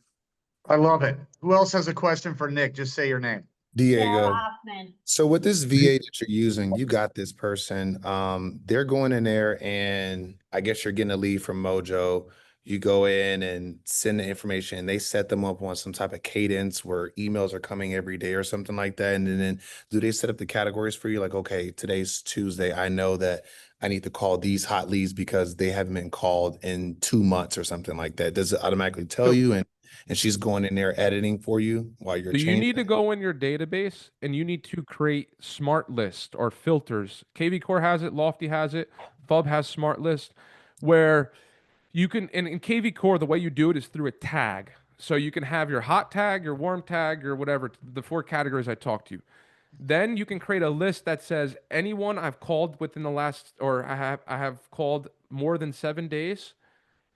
I love it. Who else has a question for Nick? Just say your name. Diego. So with this VA that you're using, you got this person. They're going in there, and I guess you're getting a lead from Mojo. You go in and send the information. They set them up on some type of cadence where emails are coming every day or something like that. And then do they set up the categories for you? Like, okay, today's Tuesday. I know that I need to call these hot leads because they haven't been called in 2 months or something like that. Does it automatically tell you? And she's going in there editing for you while you're So you changing? need to go in your database and you need to create smart lists or filters. KV Core has it, Lofty has it, FUB has smart list, where you can, in KV Core, the way you do it is through a tag. So you can have your hot tag, your warm tag, or whatever, the 4 categories I talked to you. Then you can create a list that says anyone I've called within the last, or I have called more than 7 days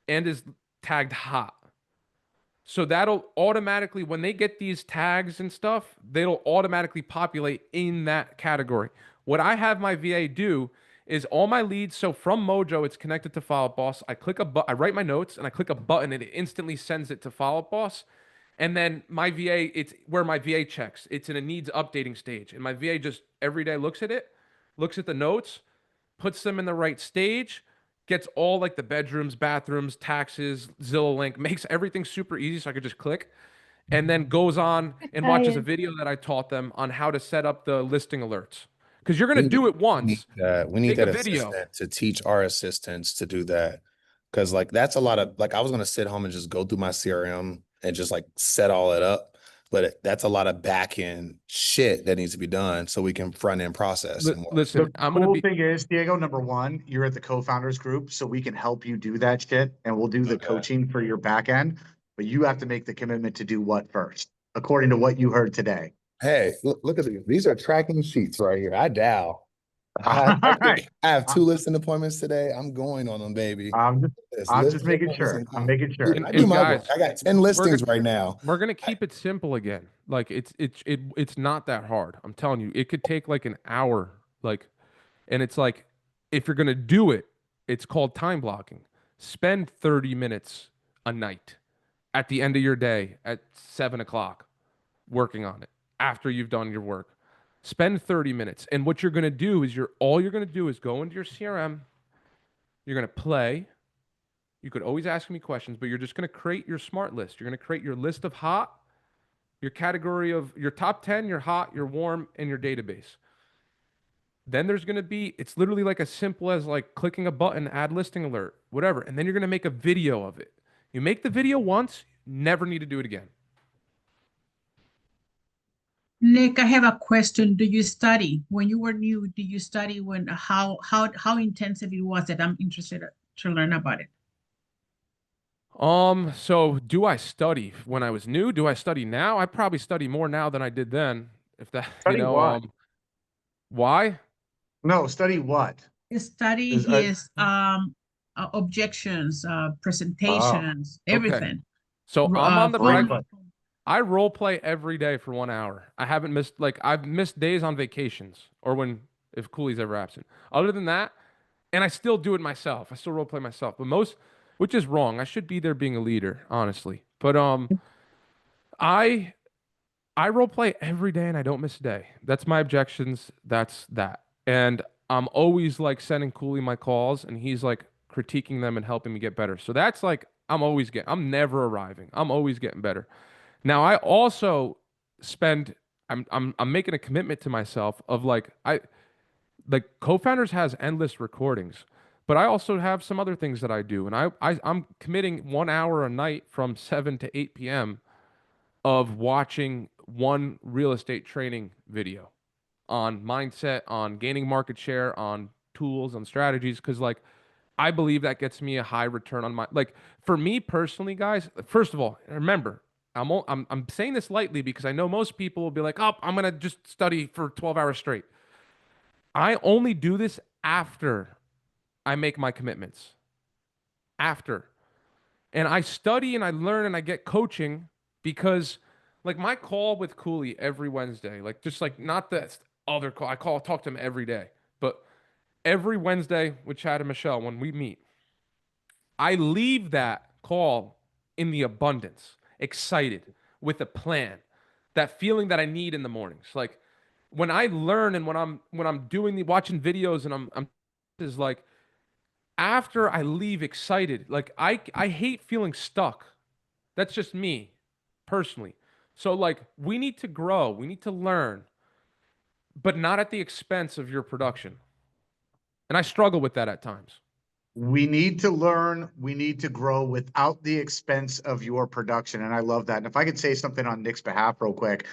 and is tagged hot. So that'll automatically, when they get these tags and stuff, they'll automatically populate in that category. What I have my VA do is all my leads. So from Mojo, it's connected to Follow Up Boss. I click I write my notes and I click a button and it instantly sends it to Follow Up Boss. And then my VA, it's where my VA checks. It's in a needs updating stage. And my VA just every day looks at it, looks at the notes, puts them in the right stage, gets all like the bedrooms, bathrooms, taxes, Zillow link, makes everything super easy so I could just click, and then goes on and watches a video that I taught them on how to set up the listing alerts. Because you're going to do it once. We need Make that a video. assistant to teach our assistants to do that. Because like that's a lot of like I was gonna sit home and just go through my CRM and just like set all it up. But that's a lot of back end shit that needs to be done so we can front end process. Listen, The cool thing is, Diego, number one, you're at the co-founders group, so we can help you do that shit and we'll do the coaching for your back end. But you have to make the commitment to do what first, according to what you heard today. Hey, look at these. These are tracking sheets right here. I dial. I have 2 listing appointments today. I'm going on them, baby. I'm just making sure. I'm making sure. I do my work. I got 10 listings right now. We're gonna keep it simple again. Like it's not that hard. I'm telling you, it could take like an hour. Like, and it's like if you're gonna do it, it's called time blocking. Spend 30 minutes a night at the end of your day at 7 o'clock working on it after you've done your work. Spend 30 minutes. And what you're going to do is all you're going to do is go into your CRM. You're going to play. You could always ask me questions, but you're just going to create your smart list. You're going to create your list of hot, your category of your top 10, your hot, your warm, and your database. Then there's going to be, it's literally like as simple as like clicking a button, add listing alert, whatever. And then you're going to make a video of it. You make the video once, never need to do it again. Nick, I have a question. Do you study when you were new? Do you study how intensive it was that I'm interested to learn about it? So do I study when I was new? Do I study now? I probably study more now than I did then. If that, Study what? Why? No, study what? Study his objections, presentations, everything. Okay. So I'm on the break. I role play every day for 1 hour. I haven't missed, like, I've missed days on vacations or if Cooley's ever absent. Other than that, and I still do it myself. I still role play myself, but which is wrong. I should be there being a leader, honestly. But I role play every day and I don't miss a day. That's my objections. That's that. And I'm always like sending Cooley my calls and he's like critiquing them and helping me get better. So that's like, I'm never arriving. I'm always getting better. Now I also I'm making a commitment to myself of like co-founders has endless recordings, but I also have some other things that I do. And I'm committing 1 hour a night from 7 to 8 p.m. of watching one real estate training video on mindset, on gaining market share, on tools, on strategies, because like I believe that gets me a high return on my, like, for me personally, guys. First of all, remember, I'm saying this lightly because I know most people will be like, oh, I'm gonna just study for 12 hours straight. I only do this after I make my commitments. After. And I study and I learn and I get coaching because like my call with Cooley every Wednesday, like just like not the other call. Talk to him every day. But every Wednesday with Chad and Michelle, when we meet, I leave that call in the abundance, excited, with a plan, that feeling that I need in the mornings. Like when I learn and when I'm doing the watching videos and I'm is like after I leave excited, like I hate feeling stuck. That's just me personally. So like we need to grow, we need to learn, but not at the expense of your production. And I struggle with that at times. We need to learn, we need to grow without the expense of your production. And I love that. And if I could say something on Nic's behalf real quick,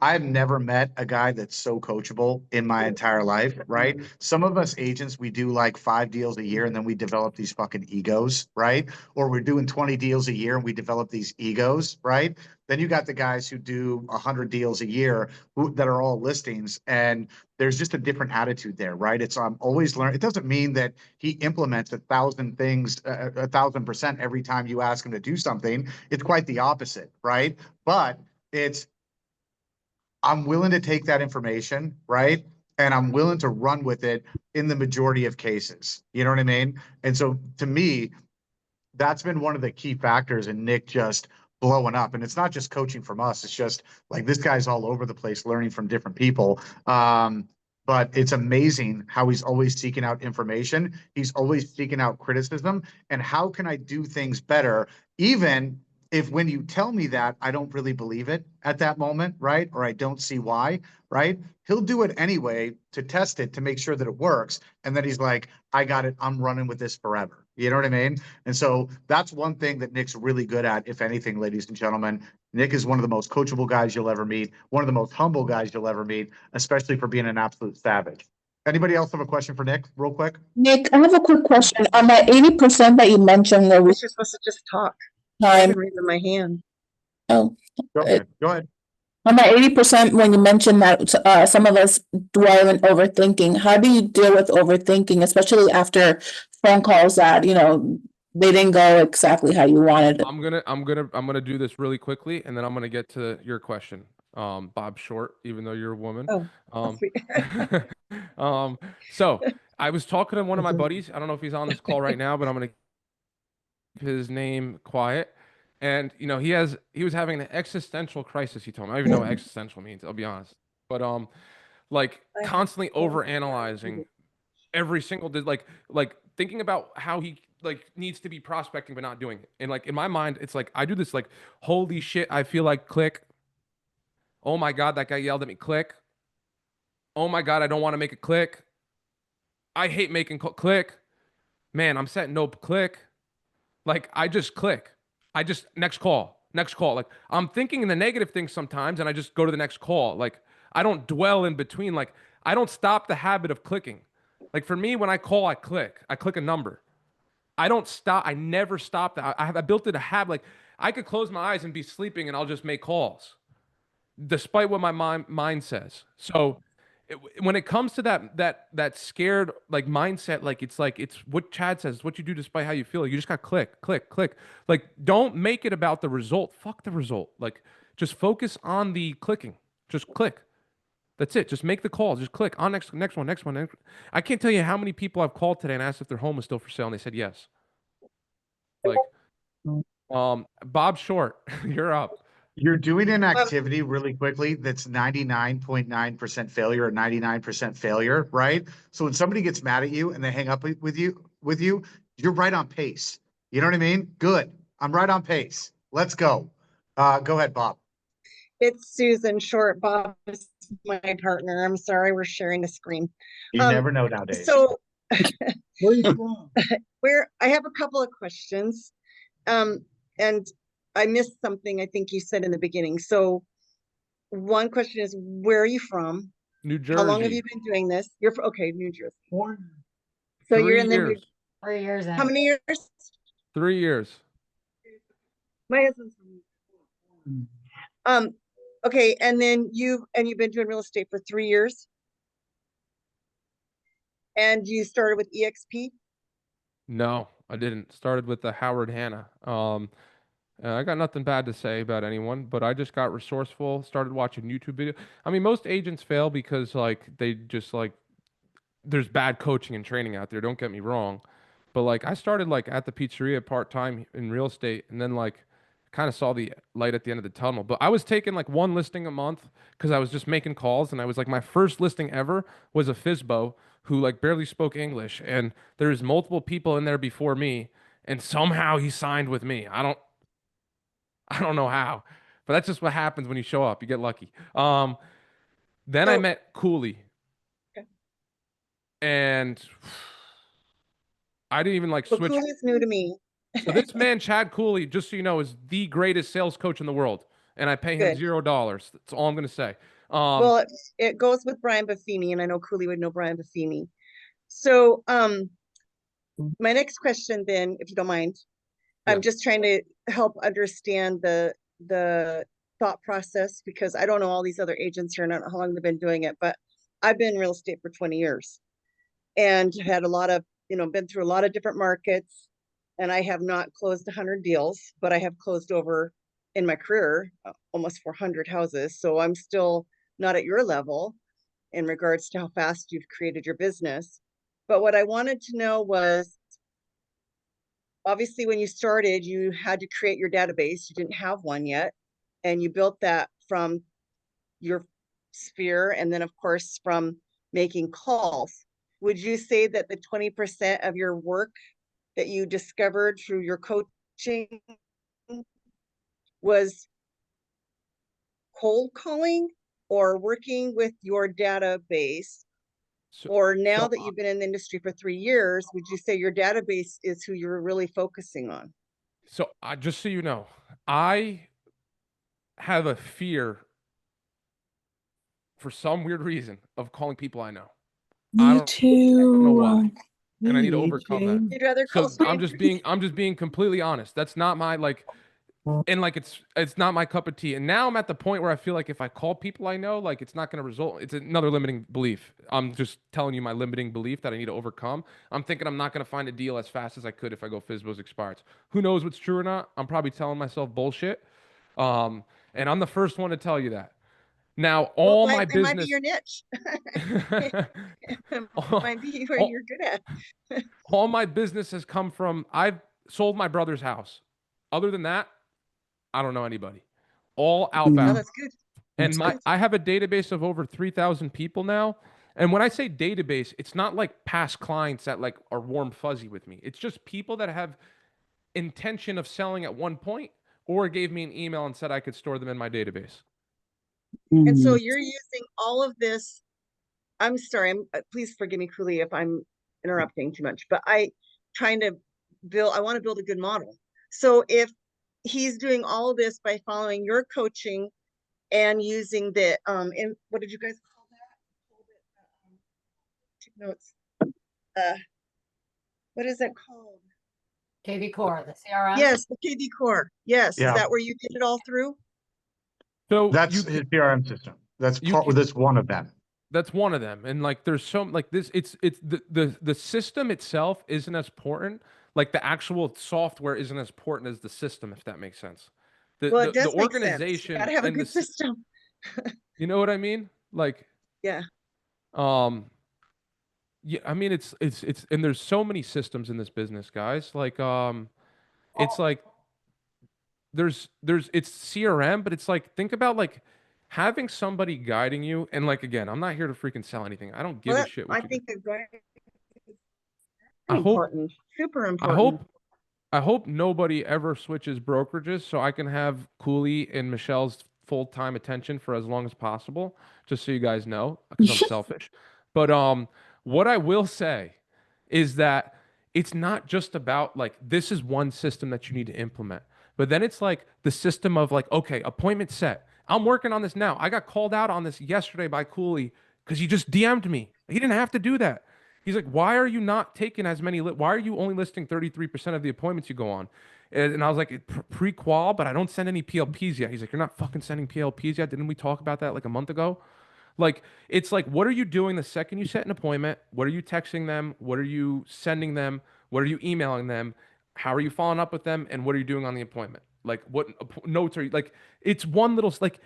I've never met a guy that's so coachable in my entire life, right? Some of us agents, we do like 5 deals a year and then we develop these fucking egos, right? Or we're doing 20 deals a year and we develop these egos, right? Then you got the guys who do 100 deals a year that are all listings, and there's just a different attitude there, right? It's always learn. It doesn't mean that he implements 1,000 things, 1,000% every time you ask him to do something. It's quite the opposite, right? But it's I'm willing to take that information, right? And I'm willing to run with it in the majority of cases. You know what I mean? And so to me, that's been one of the key factors in Nic just blowing up. And it's not just coaching from us. It's just like this guy's all over the place learning from different people. But it's amazing how he's always seeking out information. He's always seeking out criticism. And how can I do things better? Even if when you tell me that, I don't really believe it at that moment, right? Or I don't see why, right? He'll do it anyway to test it, to make sure that it works. And then he's like, I got it. I'm running with this forever. You know what I mean? And so that's one thing that Nic's really good at, if anything, ladies and gentlemen. Nic is one of the most coachable guys you'll ever meet, one of the most humble guys you'll ever meet, especially for being an absolute savage. Anybody else have a question for Nic, real quick? Nic, I have a quick question. On that 80% that you mentioned, I was just supposed to just talk. I've time. been raising my hand. Oh, Go ahead. on that 80%, when you mentioned that some of us dwell in overthinking, how do you deal with overthinking, especially after phone calls that, you know, they didn't go exactly how you wanted it? I'm gonna do this really quickly, and then I'm gonna get to your question, Bob Short, even though you're a woman. Oh, sweet. So I was talking to one of my buddies. I don't know if he's on this call right now, but I'm gonna keep his name quiet. And you know, he was having an existential crisis. He told me. I don't even know what existential means. I'll be honest. But like constantly overanalyzing every single like thinking about how he like needs to be prospecting but not doing it. And like in my mind, it's like I do this like, holy shit, I feel like click. Oh my God, that guy yelled at me, click. Oh my God, I don't want to make a click. I hate making click. Man, I'm setting no click. Like I just click. I just next call. Like I'm thinking in the negative things sometimes and I just go to the next call. Like I don't dwell in between. Like I don't stop the habit of clicking. Like for me, when I call, I click a number. I don't stop. I never stop that. I built it a habit. Like I could close my eyes and be sleeping and I'll just make calls despite what my mind says. So when it comes to that scared like mindset, like it's what Chad says, what you do despite how you feel. You just got click. Like don't make it about the result. Fuck the result. Like just focus on the clicking. Just click. That's it. Just make the call. Just click on next one. I can't tell you how many people I've called today and asked if their home is still for sale, and they said yes. Like, Bob Short, you're up. You're doing an activity really quickly that's 99.9% failure or 99% failure, right? So when somebody gets mad at you and they hang up with you, you're right on pace. You know what I mean? Good. I'm right on pace. Let's go. Go ahead, Bob. It's Susan Short. Bob is my partner. I'm sorry, we're sharing the screen. You never know nowadays. So where are you from? I have a couple of questions. And I missed something I think you said in the beginning. So one question is, where are you from? New Jersey. How long have you been doing this? You're from, okay, New Jersey. So you're 3 in the years. 3 years in. how many years? 3 years. My husband's okay, and then you've been doing real estate for 3 years? And you started with EXP? No, I didn't. Started with the Howard Hanna. I got nothing bad to say about anyone, but I just got resourceful, started watching YouTube videos. I mean, most agents fail because like they just like there's bad coaching and training out there, don't get me wrong. But like I started like at the pizzeria part-time in real estate and then like kind of saw the light at the end of the tunnel. But I was taking like one listing a month because I was just making calls and I was like my first listing ever was a FISBO who like barely spoke English and there's multiple people in there before me and somehow he signed with me. I don't know how. But that's just what happens when you show up. You get lucky. Then I So- met Cooley. Okay. And I didn't even like So switch. Cooley's new to me. So this man, Chad Cooley, just so you know, is the greatest sales coach in the world. And I pay him Good. $0. That's all I'm going to say. Well, it goes with Brian Buffini, and I know Cooley would know Brian Buffini. So, my next question then, if you don't mind, Yeah. I'm just trying to help understand the thought process because I don't know all these other agents here and I don't know how long they've been doing it, but I've been in real estate for 20 years and had a lot of, been through a lot of different markets, and I have not closed 100 deals, but I have closed over in my career almost 400 houses. So I'm still not at your level in regards to how fast you've created your business. But what I wanted to know was, obviously, when you started, you had to create your database. You didn't have one yet. And you built that from your sphere and then, of course, from making calls. Would you say that the 20% of your work that you discovered through your coaching was cold calling or working with your database? Or now that you've been in the industry for 3 years, would you say your database is who you're really focusing on? So just so you know, I have a fear for some weird reason of calling people I know. I Me don't know why. too. And I need to overcome that. You'd rather So call I'm just being completely honest. That's not my like and like it's not my cup of tea. And now I'm at the point where I feel like if I call people I know, like it's not going to result. It's another limiting belief. I'm just telling you my limiting belief that I need to overcome. I'm thinking I'm not going to find a deal as fast as I could if I go FISBOs expires. Who knows what's true or not? I'm probably telling myself bullshit. And I'm the first one to tell you that. Now, all my it might be business. your niche. It might be where you're good at. All my business has come from, I've sold my brother's house. Other than that, I don't know anybody. All Oh, outbound. that's good. And That's I have a database of over 3,000 people now. And when I say database, it's not like past clients that like are warm fuzzy with me. It's just people that have intention of selling at one point or gave me an email and said I could store them in my database. And so you're using all of this. I'm sorry, please forgive me, Cooley, if I'm interrupting too much, but I want to build a good model. So if he's doing all of this by following your coaching and using the, what did you guys call that? Take notes. What is that called? KV Core, the CRM. Yes, the KV Core. Yes. Yeah. Is that where you did it all through? So That's his CRM system. That's one of them. That's one of them. And like there's so like this, it's the system itself isn't as important. Like the actual software isn't as important as the system, if that makes sense. Well, it does the make sense. organization. You gotta have a and good system. You know what I mean? Like Yeah. Yeah, I mean it's and there's so many systems in this business, guys. Like it's like there's it's CRM, but it's like think about like having somebody guiding you. And like again, I'm not here to freaking sell anything. I don't give a shit what I you think it's very I hope- important. Super important. I hope nobody ever switches brokerages so I can have Cooley and Michelle's full-time attention for as long as possible, just so you guys know, because I'm selfish. But what I will say is that it's not just about like this is one system that you need to implement. But then it's like the system of like, okay, appointment set. I'm working on this now. I got called out on this yesterday by Cooley because he just DM'd me. He didn't have to do that. He's like, why are you not taking as many? Why are you only listing 33% of the appointments you go on? And I was like, pre-qual, but I don't send any PLPs yet. He's like, you're not fucking sending PLPs yet. Didn't we talk about that like a month ago? Like, it's like, what are you doing the second you set an appointment? What are you texting them? What are you sending them? What are you emailing them? How are you following up with them? And what are you doing on the appointment? Like, what notes are you like? It's one little, like,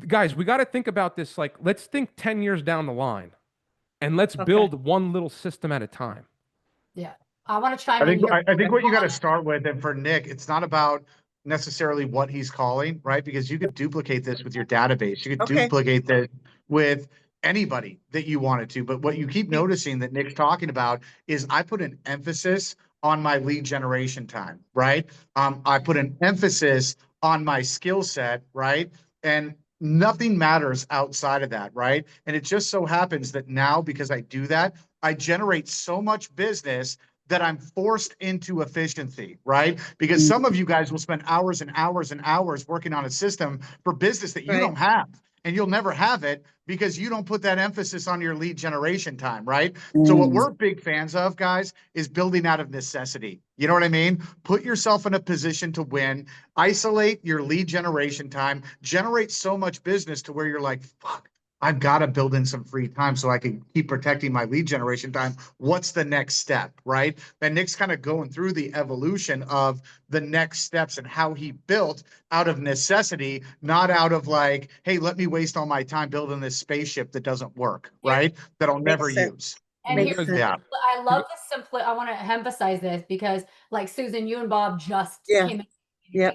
guys, we got to think about this. Like, let's think 10 years down the line and let's build one little system at a time. Yeah. I want to chime I in think here. I think what you got to start with, and for Nick, it's not about necessarily what he's calling, right? Because you could duplicate this with your database. You could duplicate this with anybody that you wanted to. But what you keep noticing that Nick's talking about is I put an emphasis on my lead generation time, right? I put an emphasis on my skill set, right? And nothing matters outside of that, right? And it just so happens that now, because I do that, I generate so much business that I'm forced into efficiency, right? Because some of you guys will spend hours and hours and hours working on a system for business that you don't have, and you'll never have it because you don't put that emphasis on your lead generation time, right? So what we're big fans of, guys, is building out of necessity. You know what I mean? Put yourself in a position to win, isolate your lead generation time, generate so much business to where you're like, fuck, I've got to build in some free time so I can keep protecting my lead generation time. What's the next step, right? And Nick's kind of going through the evolution of the next steps and how he built out of necessity, not out of like, hey, let me waste all my time building this spaceship that doesn't work, right? That I'll never use. And here's, Yeah. I love this simply. I want to emphasize this because, like Susan, you and Bob just came in. Yeah.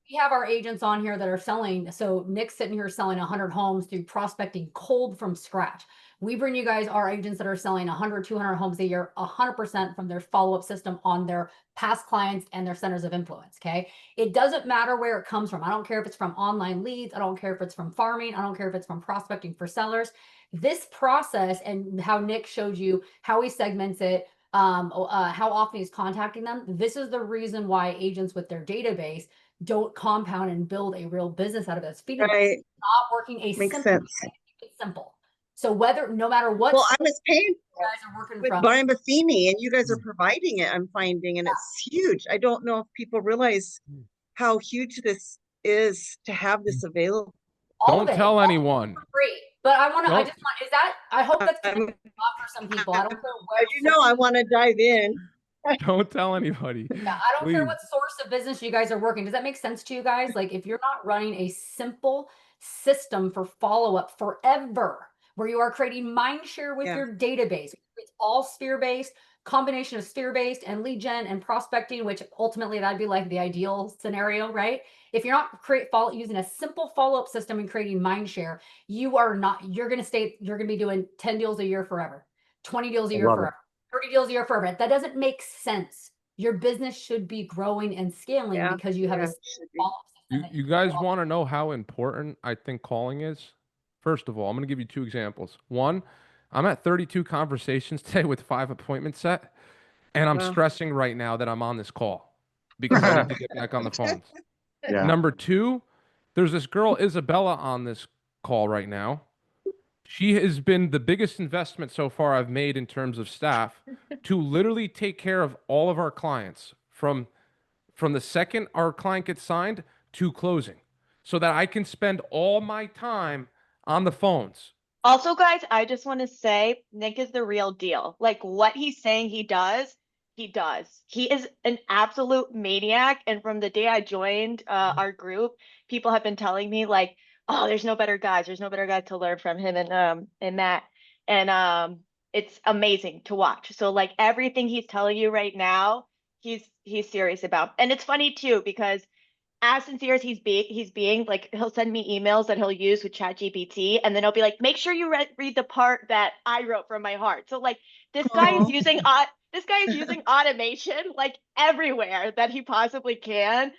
We have our agents on here that are selling. So Nick's sitting here selling 100 homes through prospecting cold from scratch. We bring you guys our agents that are selling 100, 200 homes a year, 100% from their follow-up system on their past clients and their centers of influence. Okay. It doesn't matter where it comes from. I don't care if it's from online leads. I don't care if it's from farming. I don't care if it's from prospecting for sellers. This process and how Nick showed you how he segments it, how often he's contacting them. This is the reason why agents with their database don't compound and build a real business out of this. Feeding not working a Makes simple sense. way. It's simple. So no matter what, well, I was paying you guys are working with from. Brian Buffini, and you guys are providing it. I'm finding, and it's huge. I don't know if people realize how huge this is to have this available. Don't tell anyone. Free. But I want to. I hope that's going to be for some people. I don't care where. You know, I want to dive in. Don't tell anybody. Yeah, I don't care what source of business you guys are working. Does that make sense to you guys? Like, if you're not running a simple system for follow-up forever, where you are creating mind share with your database, it's all sphere-based, combination of sphere-based and lead gen and prospecting, which ultimately that'd be like the ideal scenario, right? If you're not using a simple follow-up system and creating mind share, you're going to be doing 10 deals a year forever, 20 deals a year forever. 30 deals a year forever. That doesn't make sense. Your business should be growing and scaling because you have a follow-up system. You guys want to know how important I think calling is? First of all, I'm going to give you two examples. One, I'm at 32 conversations today with 5 appointments set, and I'm stressing right now that I'm on this call because I need to get back on the phones. Number 2, there's this girl, Isabella, on this call right now. She has been the biggest investment so far I've made in terms of staff to literally take care of all of our clients from the second our client gets signed to closing so that I can spend all my time on the phones. Also, guys, I just want to say Nick is the real deal. Like what he's saying he does, he does. He is an absolute maniac. And from the day I joined our group, people have been telling me like, oh, there's no better guys. There's no better guys to learn from him and Matt. And it's amazing to watch. So like everything he's telling you right now, he's serious about. And it's funny too, because as sincere as he's being, like he'll send me emails that he'll use with ChatGPT, and then he'll be like, make sure you read the part that I wrote from my heart. So like this guy is using automation like everywhere that he possibly can.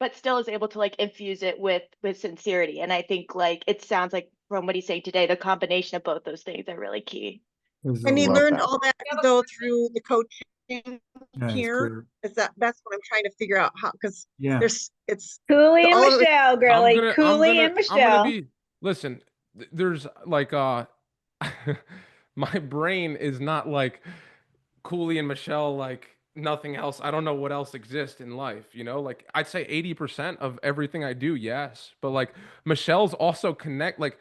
But still is able to like infuse it with sincerity. And I think like it sounds like from what he's saying today, the combination of both those things are really key. And he learned all that though through the coaching here. That's what I'm trying to figure out how, because it's Cooley and Michelle, girlie. Cooley and Michelle. Listen, there's like my brain is not like Cooley and Michelle, like nothing else. I don't know what else exists in life, you know? Like I'd say 80% of everything I do, yes. But like Michelle's also like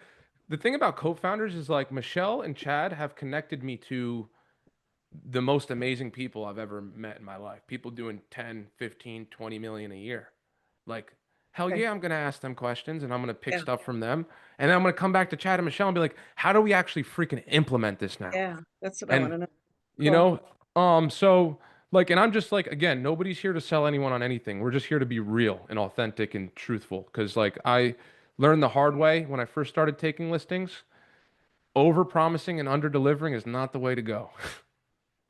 the thing about co-founders is like Michelle and Chad have connected me to the most amazing people I've ever met in my life. People doing 10, 15, 20 million a year. Like, hell Okay. yeah, I'm going to ask them questions and I'm going to pick Yeah. stuff from them. And then I'm going to come back to Chad and Michelle and be like, how do we actually freaking implement this now? Yeah, that's what I And, want to know. you know, so like, and I'm just like, again, nobody's here to sell anyone on anything. We're just here to be real and authentic and truthful. Cause like I learned the hard way when I first started taking listings, over promising and under delivering is not the way to go.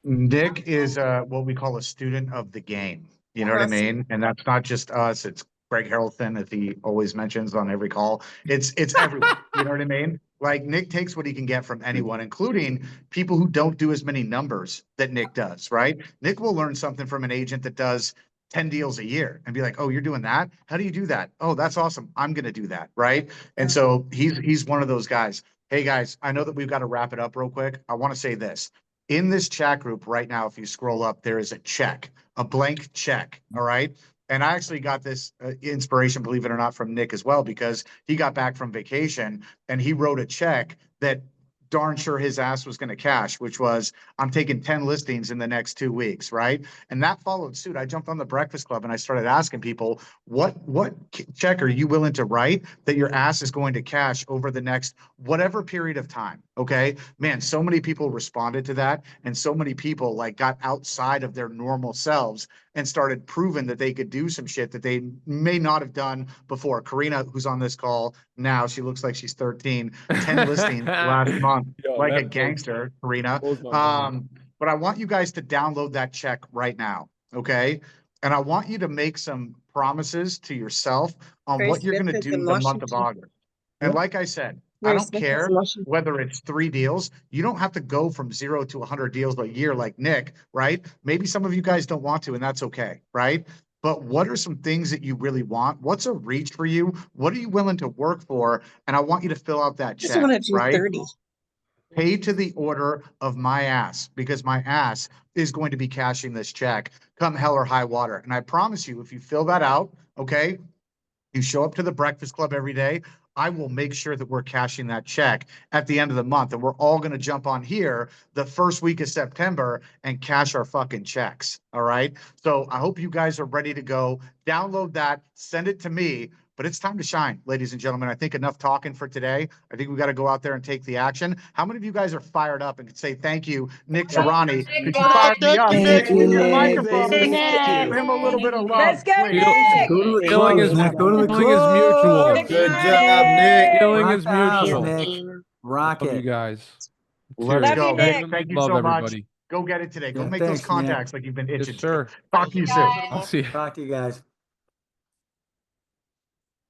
Nick is what we call a student of the game. You know what I Awesome. mean? And that's not just us, it's Greg Harrelson, that he always mentions on every call. It's everyone. You know what I mean? Like Nick takes what he can get from anyone, including people who don't do as many numbers that Nick does, right? Nick will learn something from an agent that does 10 deals a year and be like, oh, you're doing that? How do you do that? Oh, that's awesome. I'm gonna do that, right? And so he's one of those guys. Hey guys, I know that we've got to wrap it up real quick. I want to say this. In this chat group right now, if you scroll up, there is a check, a blank check. All right. And I actually got this inspiration, believe it or not, from Nick as well, because he got back from vacation and he wrote a check that darn sure his ass was going to cash, which was, I'm taking 10 listings in the next 2 weeks. Right. And that followed suit. I jumped on the Breakfast Club and I started asking people, what check are you willing to write that your ass is going to cash over the next whatever period of time? Okay, man, so many people responded to that, and so many people like got outside of their normal selves and started proving that they could do some shit that they may not have done before. Karina, who's on this call now, she looks like she's 13, 10 listings last month, Yo, like a that gangster, Karina. blows my mind. But I want you guys to download that check right now, okay? And I want you to make some promises to yourself on Grace what you're going to Smith is do in the month of Washington. August. And like I said, I Grace don't Smith is care in Washington. whether it's 3 deals. You don't have to go from 0 to 100 deals a year like Nick, right? Maybe some of you guys don't want to, and that's okay, right? But what are some things that you really want? What's a reach for you? What are you willing to work for? And I want you to fill out that Just check, want to do right? 30. Pay to the order of my ass, because my ass is going to be cashing this check come hell or high water. And I promise you, if you fill that out, okay, you show up to the Breakfast Club every day, I will make sure that we're cashing that check at the end of the month. And we're all going to jump on here the first week of September and cash our fucking checks. All right. So I hope you guys are ready to go. Download that, send it to me. But it's time to shine, ladies and gentlemen. I think enough talking for today. I think we got to go out there and take the action. How many of you guys are fired up and can say thank you, Nic Trani? Could you fire me up? Thank you, Hit the Nick. microphone. Nick. Give him a little bit of love. Let's go, please. Nick! Go to the Feeling club, is Nick. Go to the feeling is mutual. club. Good job, Nick. Feeling Rock is the house, mutual. Nick. Rock Love you it. guys. Let's Love go. you, Hey, Nick. thank you Love so much. everybody. Go get it today. Go Yeah, make those thanks, Nick. contacts like you've been itching. Yes, sir. Talk to you soon. I'll see you. Talk to you guys.